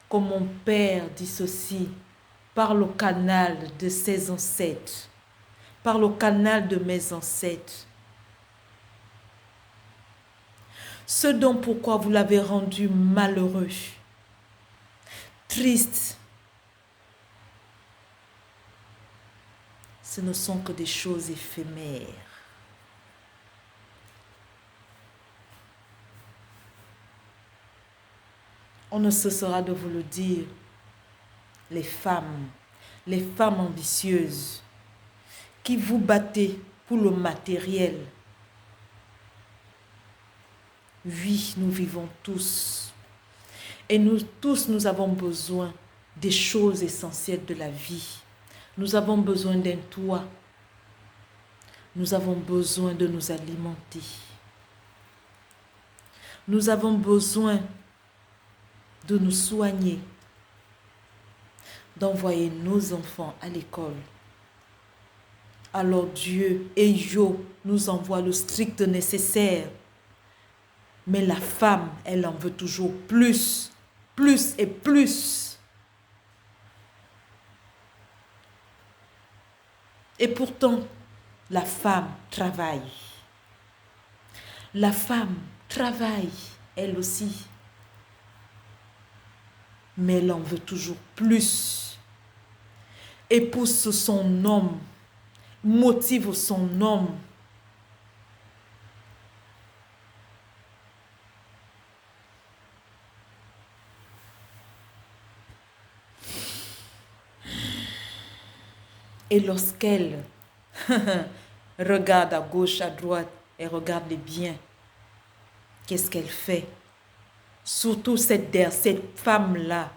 que mon père dit ceci par le canal de ses ancêtres, par le canal de mes ancêtres. Ce dont pourquoi vous l'avez rendu malheureux, triste, ce ne sont que des choses éphémères. On ne cessera de vous le dire, les femmes ambitieuses qui vous battez pour le matériel. Oui, nous vivons tous. Et nous tous, nous avons besoin des choses essentielles de la vie. Nous avons besoin d'un toit. Nous avons besoin de nous alimenter. Nous avons besoin de nous soigner, d'envoyer nos enfants à l'école. Alors Dieu et Yo nous envoient le strict nécessaire. Mais la femme, elle en veut toujours plus, plus et plus. Et pourtant, la femme travaille. La femme travaille, elle aussi. Mais elle en veut toujours plus. Épouse son homme, motive son homme. Et lorsqu'elle regarde à gauche, à droite, et regarde les biens, qu'est-ce qu'elle fait? Surtout cette femme-là,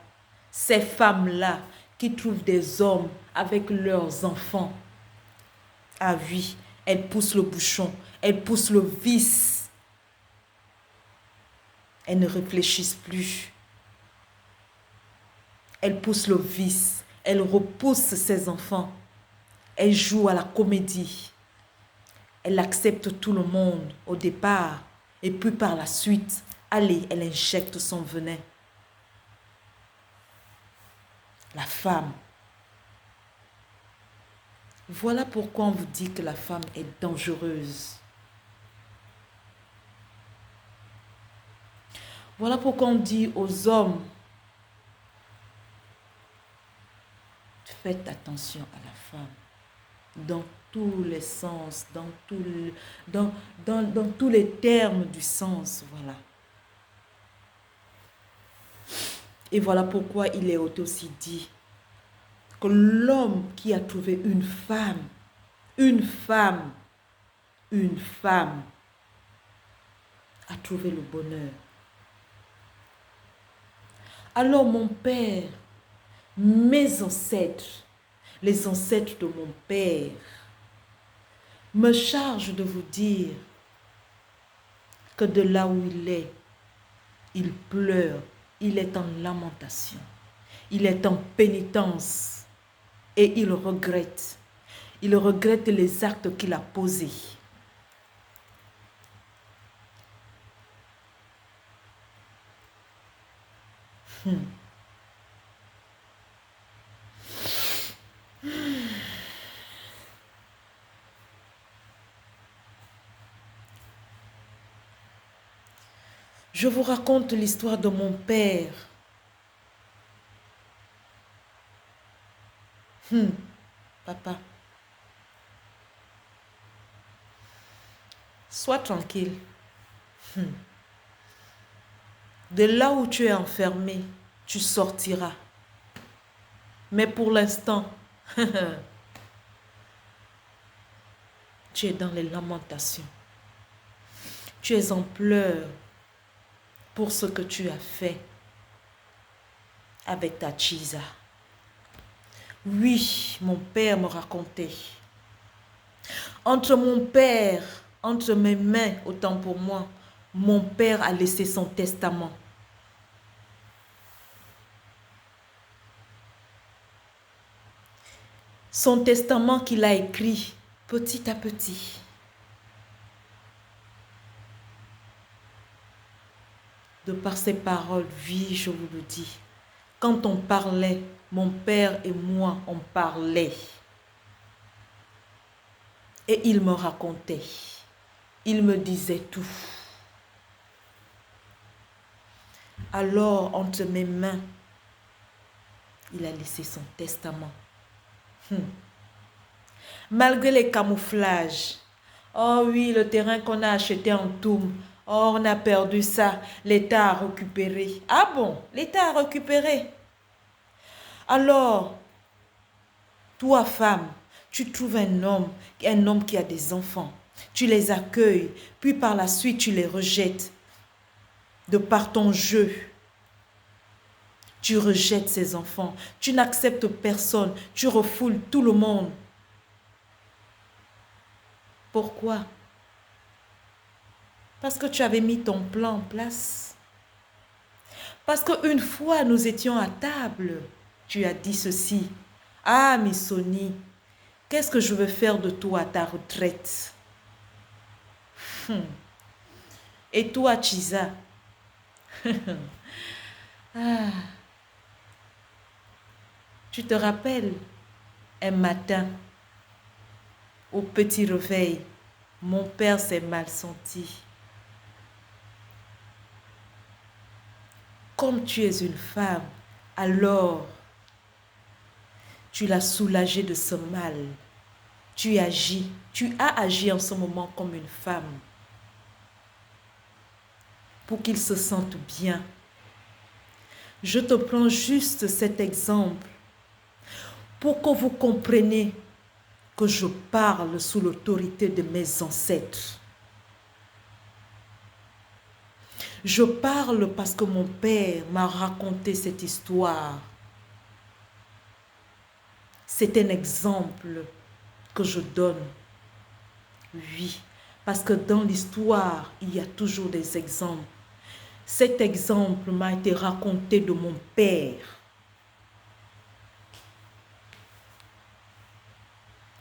ces femmes-là qui trouvent des hommes avec leurs enfants. Ah oui, elles poussent le bouchon, elles poussent le vice. Elles ne réfléchissent plus. Elles poussent le vice, elles repoussent ses enfants. Elles jouent à la comédie. Elle accepte tout le monde au départ et puis par la suite, allez, elle injecte son venin. La femme. Voilà pourquoi on vous dit que la femme est dangereuse. Voilà pourquoi on dit aux hommes, faites attention à la femme. Dans tous les sens, dans tous les termes du sens, voilà. Et voilà pourquoi il est aussi dit que l'homme qui a trouvé une femme, a trouvé le bonheur. Alors mon père, mes ancêtres, les ancêtres de mon père, me chargent de vous dire que de là où il pleure, il est en lamentation, il est en pénitence et il regrette les actes qu'il a posés. Je vous raconte l'histoire de mon père. Papa, sois tranquille. De là où tu es enfermé, tu sortiras. Mais pour l'instant, tu es dans les lamentations. Tu es en pleurs pour ce que tu as fait avec ta Chisa. Oui, mon père me racontait. Entre mes mains, autant pour moi, mon père a laissé son testament. Son testament qu'il a écrit petit à petit. De par ses paroles, oui, je vous le dis. Quand on parlait, mon père et moi, on parlait. Et il me racontait. Il me disait tout. Alors, entre mes mains, il a laissé son testament. Malgré les camouflages. Oh oui, le terrain qu'on a acheté en Toum. Oh, on a perdu ça. L'État a récupéré. Ah bon, l'État a récupéré. Alors, toi, femme, tu trouves un homme qui a des enfants. Tu les accueilles, puis par la suite, tu les rejettes. De par ton jeu, tu rejettes ces enfants. Tu n'acceptes personne. Tu refoules tout le monde. Pourquoi? Parce que tu avais mis ton plan en place. Parce qu'une fois, nous étions à table. Tu as dit ceci. Ah, Missoni, qu'est-ce que je veux faire de toi à ta retraite? Et toi, Chisa? Ah. Tu te rappelles, un matin, au petit réveil, mon père s'est mal senti. Comme tu es une femme, alors tu l'as soulagé de ce mal. Tu as agi en ce moment comme une femme pour qu'il se sente bien. Je te prends juste cet exemple pour que vous compreniez que je parle sous l'autorité de mes ancêtres. Je parle parce que mon père m'a raconté cette histoire. C'est un exemple que je donne. Oui, parce que dans l'histoire, il y a toujours des exemples. Cet exemple m'a été raconté de mon père.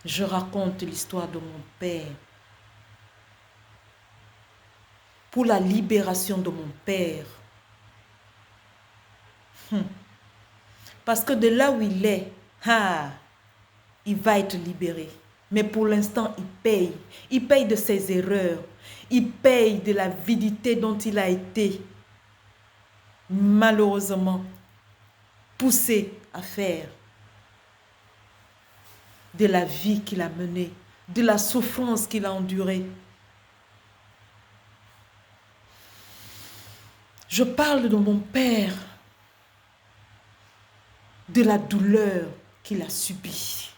Je raconte l'histoire de mon père. Pour la libération de mon père. Parce que de là où il est, il va être libéré. Mais pour l'instant, il paye. Il paye de ses erreurs. Il paye de l'avidité dont il a été malheureusement poussé à faire. De la vie qu'il a menée. De la souffrance qu'il a endurée. Je parle de mon père. De la douleur qu'il a subie.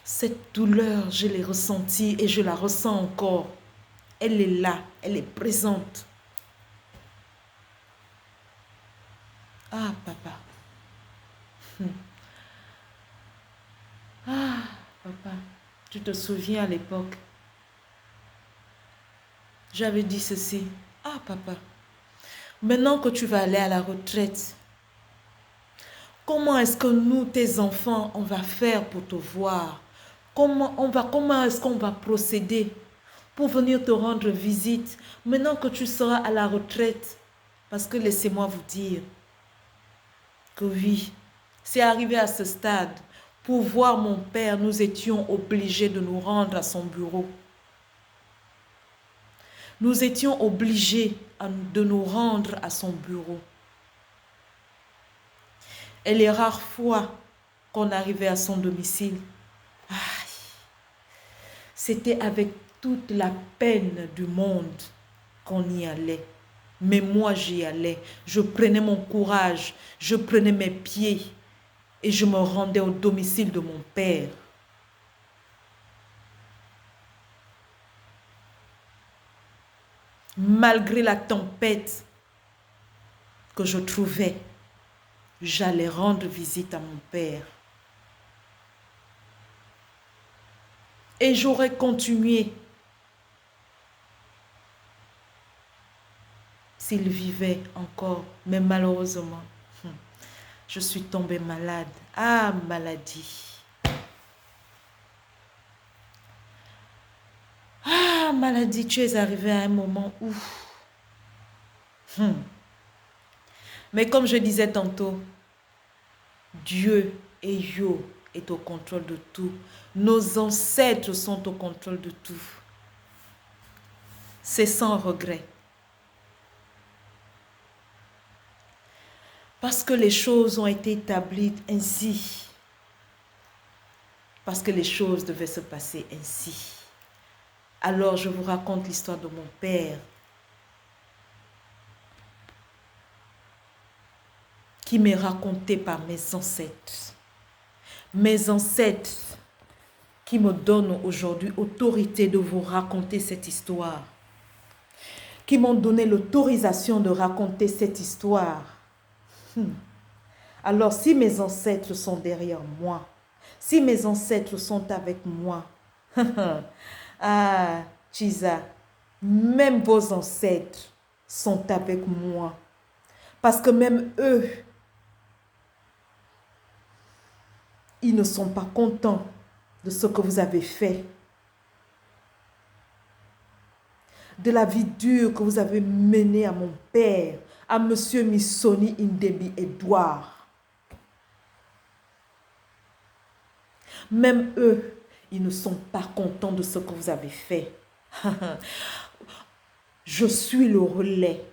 Cette douleur, je l'ai ressentie et je la ressens encore. Elle est là, elle est présente. Ah, papa. Ah, papa, tu te souviens à l'époque, j'avais dit ceci. Ah, papa, maintenant que tu vas aller à la retraite, comment est-ce que nous, tes enfants, on va faire pour te voir? Comment est-ce qu'on va procéder pour venir te rendre visite maintenant que tu seras à la retraite? Parce que laissez-moi vous dire que oui, c'est arrivé à ce stade. Pour voir mon père, nous étions obligés de nous rendre à son bureau. Nous étions obligés de nous rendre à son bureau. Et les rares fois qu'on arrivait à son domicile, c'était avec toute la peine du monde qu'on y allait. Mais moi, j'y allais. Je prenais mon courage, je prenais mes pieds et je me rendais au domicile de mon père. Malgré la tempête que je trouvais, j'allais rendre visite à mon père. Et j'aurais continué s'il vivait encore. Mais malheureusement, je suis tombée malade. Ah, maladie. Ah, maladie, tu es arrivé à un moment où... Mais comme je disais tantôt, Dieu et Yo est au contrôle de tout. Nos ancêtres sont au contrôle de tout. C'est sans regret. Parce que les choses ont été établies ainsi. Parce que les choses devaient se passer ainsi. Alors je vous raconte l'histoire de mon père. Qui m'est racontée par mes ancêtres. Mes ancêtres qui me donnent aujourd'hui autorité de vous raconter cette histoire. Qui m'ont donné l'autorisation de raconter cette histoire. Alors si mes ancêtres sont derrière moi, si mes ancêtres sont avec moi, ah, Chisa, même vos ancêtres sont avec moi. Parce que même eux, ils ne sont pas contents de ce que vous avez fait. De la vie dure que vous avez menée à mon père, à Monsieur Missoni Indebi Edouard. Même eux, ils ne sont pas contents de ce que vous avez fait. Je suis le relais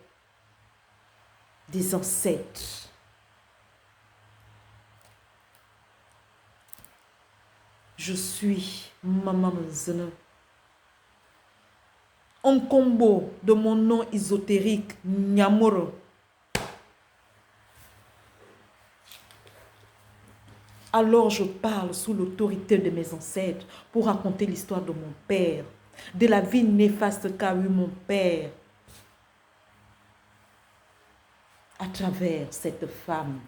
des ancêtres. Je suis Maman Mzene. Un combo de mon nom ésotérique, Nyamoro. Alors je parle sous l'autorité de mes ancêtres pour raconter l'histoire de mon père, de la vie néfaste qu'a eu mon père à travers cette femme.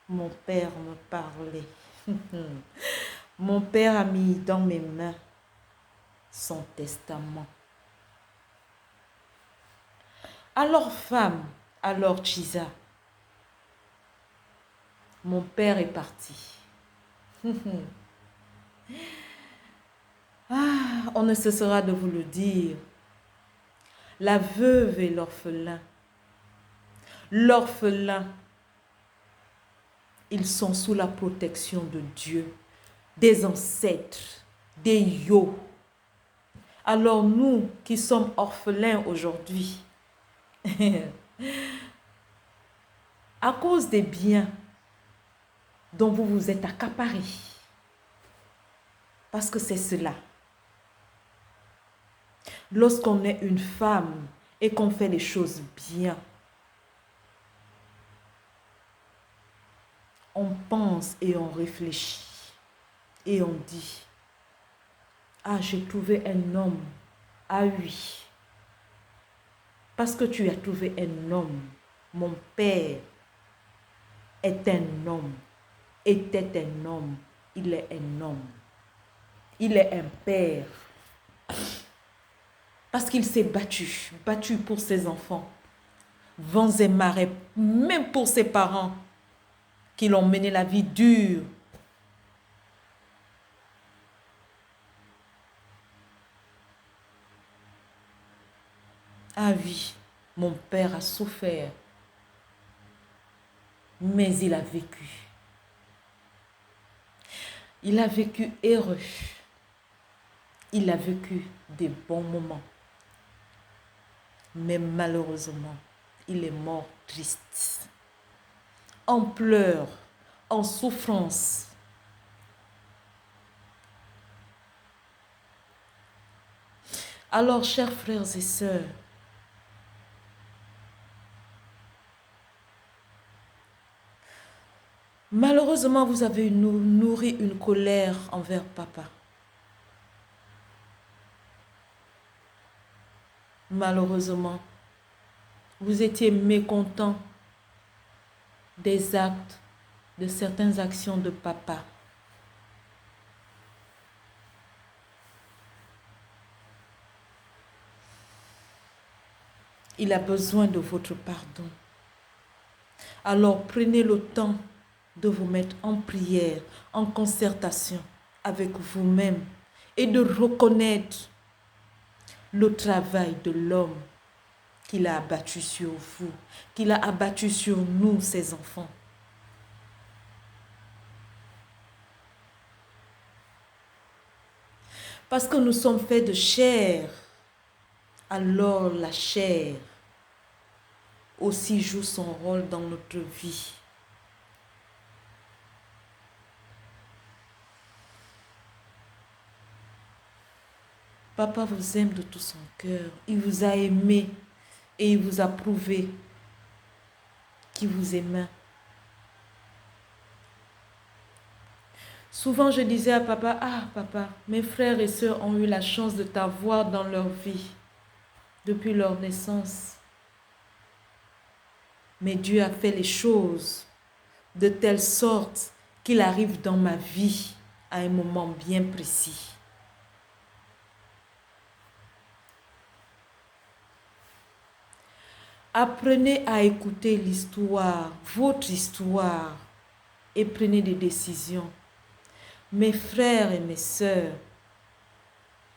Mon père me parlait. Mon père a mis dans mes mains son testament. Alors femme, alors Chisa, mon père est parti. Ah, on ne cessera de vous le dire. La veuve et l'orphelin. L'orphelin, ils sont sous la protection de Dieu, des ancêtres, des yo. Alors nous qui sommes orphelins aujourd'hui, à cause des biens dont vous vous êtes accaparés, parce que c'est cela. Lorsqu'on est une femme et qu'on fait les choses bien, on pense et on réfléchit et on dit, ah, j'ai trouvé un homme. Ah oui, parce que tu as trouvé un homme. Mon père est un homme, était un homme, il est un homme. Il est un père. Parce qu'il s'est battu pour ses enfants. Vents et marées, même pour ses parents qui l'ont mené la vie dure. Ah oui, mon père a souffert, mais il a vécu. Il a vécu heureux. Il a vécu des bons moments. Mais malheureusement, il est mort triste. En pleurs, en souffrance. Alors, chers frères et sœurs, malheureusement, vous avez nourri une colère envers papa. Malheureusement, vous étiez mécontent des actes, de certaines actions de papa. Il a besoin de votre pardon. Alors prenez le temps de vous mettre en prière, en concertation avec vous-même et de reconnaître le travail de l'homme qu'il a abattu sur vous, qu'il a abattu sur nous, ses enfants. Parce que nous sommes faits de chair, alors la chair aussi joue son rôle dans notre vie. Papa vous aime de tout son cœur. Il vous a aimé et il vous a prouvé qu'il vous aimait. Souvent, je disais à papa, ah papa, mes frères et sœurs ont eu la chance de t'avoir dans leur vie depuis leur naissance. Mais Dieu a fait les choses de telle sorte qu'il arrive dans ma vie à un moment bien précis. Apprenez à écouter l'histoire, votre histoire, et prenez des décisions. Mes frères et mes sœurs,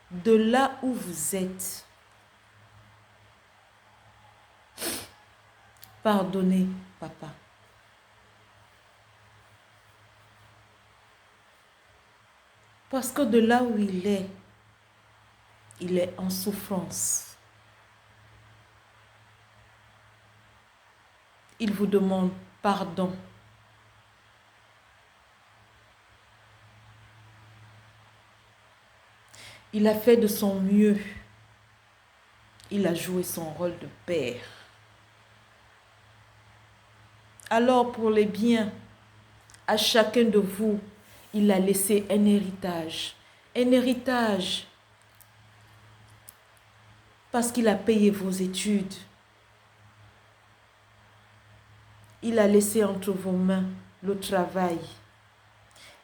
de là où vous êtes, pardonnez papa. Parce que de là où il est en souffrance. Il vous demande pardon. Il a fait de son mieux. Il a joué son rôle de père. Alors pour les biens, à chacun de vous, il a laissé un héritage. Un héritage parce qu'il a payé vos études. Il a laissé entre vos mains le travail.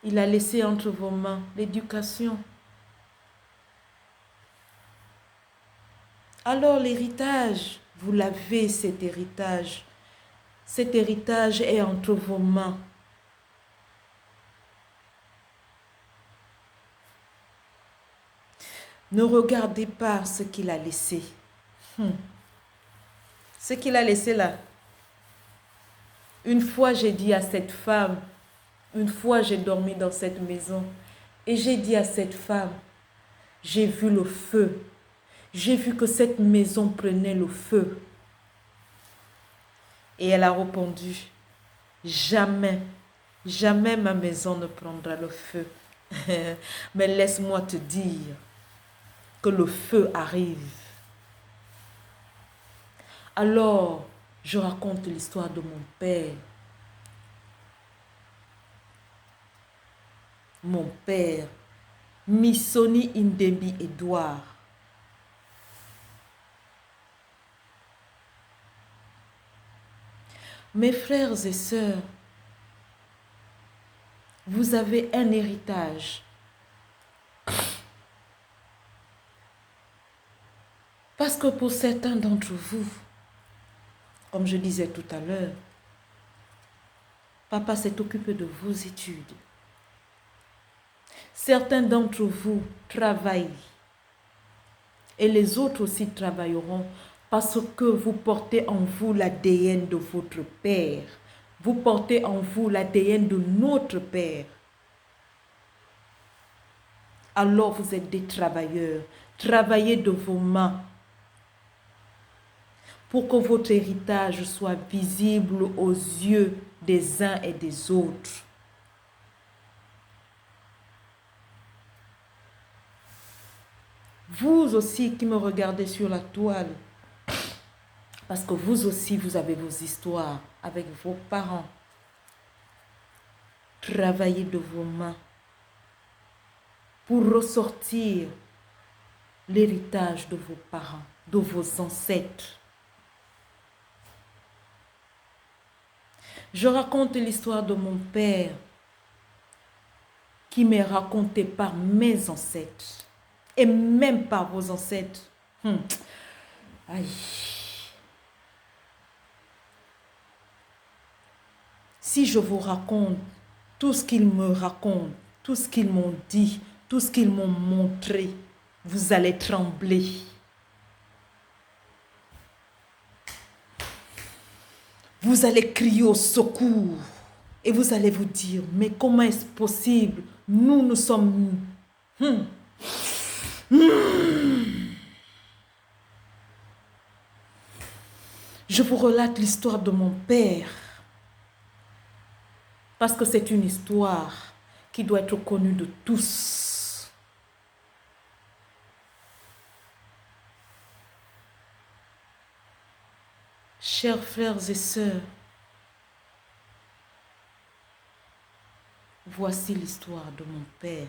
Il a laissé entre vos mains l'éducation. Alors l'héritage, vous l'avez cet héritage. Cet héritage est entre vos mains. Ne regardez pas ce qu'il a laissé. Ce qu'il a laissé là. Une fois j'ai dit à cette femme, une fois j'ai dormi dans cette maison et j'ai dit à cette femme, j'ai vu le feu. J'ai vu que cette maison prenait le feu. Et elle a répondu, jamais, jamais ma maison ne prendra le feu. Mais laisse-moi te dire que le feu arrive. Alors, je raconte l'histoire de mon père. Mon père, Missoni Indembi Edouard. Mes frères et sœurs, vous avez un héritage. Parce que pour certains d'entre vous, comme je disais tout à l'heure, papa s'est occupé de vos études. Certains d'entre vous travaillent et les autres aussi travailleront parce que vous portez en vous l'ADN de votre père. Vous portez en vous l'ADN de notre père. Alors vous êtes des travailleurs. Travaillez de vos mains pour que votre héritage soit visible aux yeux des uns et des autres. Vous aussi qui me regardez sur la toile, parce que vous aussi, vous avez vos histoires avec vos parents. Travaillez de vos mains pour ressortir l'héritage de vos parents, de vos ancêtres. Je raconte l'histoire de mon père qui m'est racontée par mes ancêtres et même par vos ancêtres. Aïe. Si je vous raconte tout ce qu'ils me racontent, tout ce qu'ils m'ont dit, tout ce qu'ils m'ont montré, vous allez trembler. Vous allez crier au secours et vous allez vous dire, mais comment est-ce possible? Nous sommes... Je vous relate l'histoire de mon père. Parce que c'est une histoire qui doit être connue de tous. Chers frères et sœurs, voici l'histoire de mon père.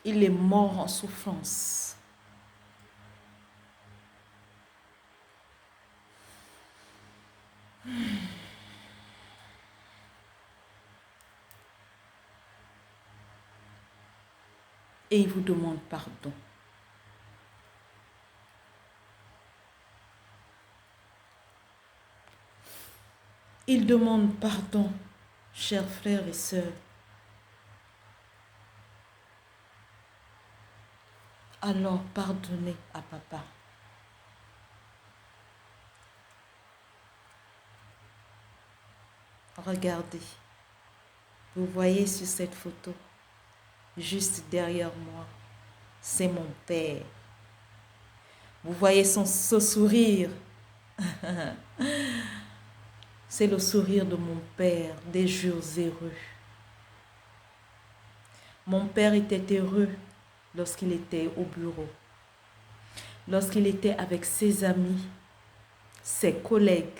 Il est mort en souffrance. Et il vous demande pardon. Il demande pardon, chers frères et sœurs. Alors pardonnez à papa. Regardez, vous voyez sur cette photo, juste derrière moi, c'est mon père. Vous voyez ce sourire. C'est le sourire de mon père, des jours heureux. Mon père était heureux lorsqu'il était au bureau. lorsqu'il était avec ses amis, ses collègues.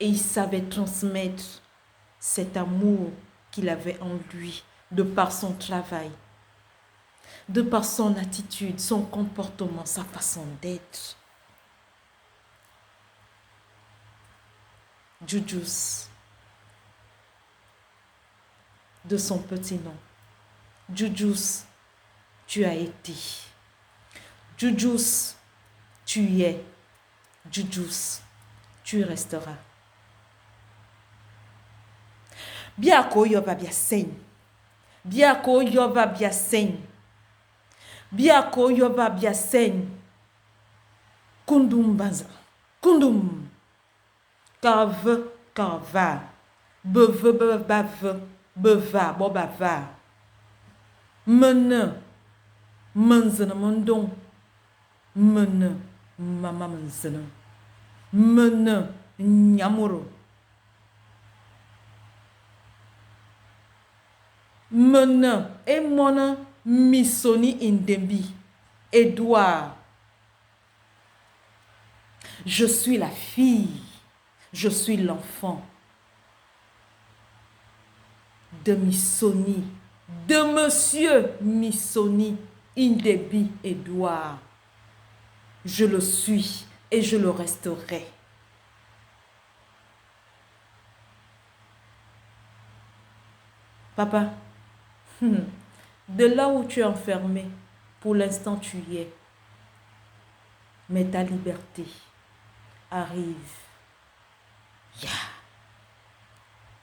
Et il savait transmettre cet amour qu'il avait en lui, de par son travail, de par son attitude, son comportement, sa façon d'être. Jujus, de son petit nom. Jujus, tu as été. Jujus, tu es. Jujus, tu resteras. Biako yoba biasen. Biako yoba biasen. Biako yoba biasen. Kundum baza. Kundum. Carve, carva. Beve, beve, beva, bobava. Mene. Menzene mendon. Mene. Mama menzene. Mene. Nyamuro. Mene. Et mona misoni indembi. Edouard. Je suis la fille. Je suis l'enfant de Missoni, de Monsieur Missoni Indebi Edouard. Je le suis et je le resterai. Papa, de là où tu es enfermé, pour l'instant tu y es. Mais ta liberté arrive.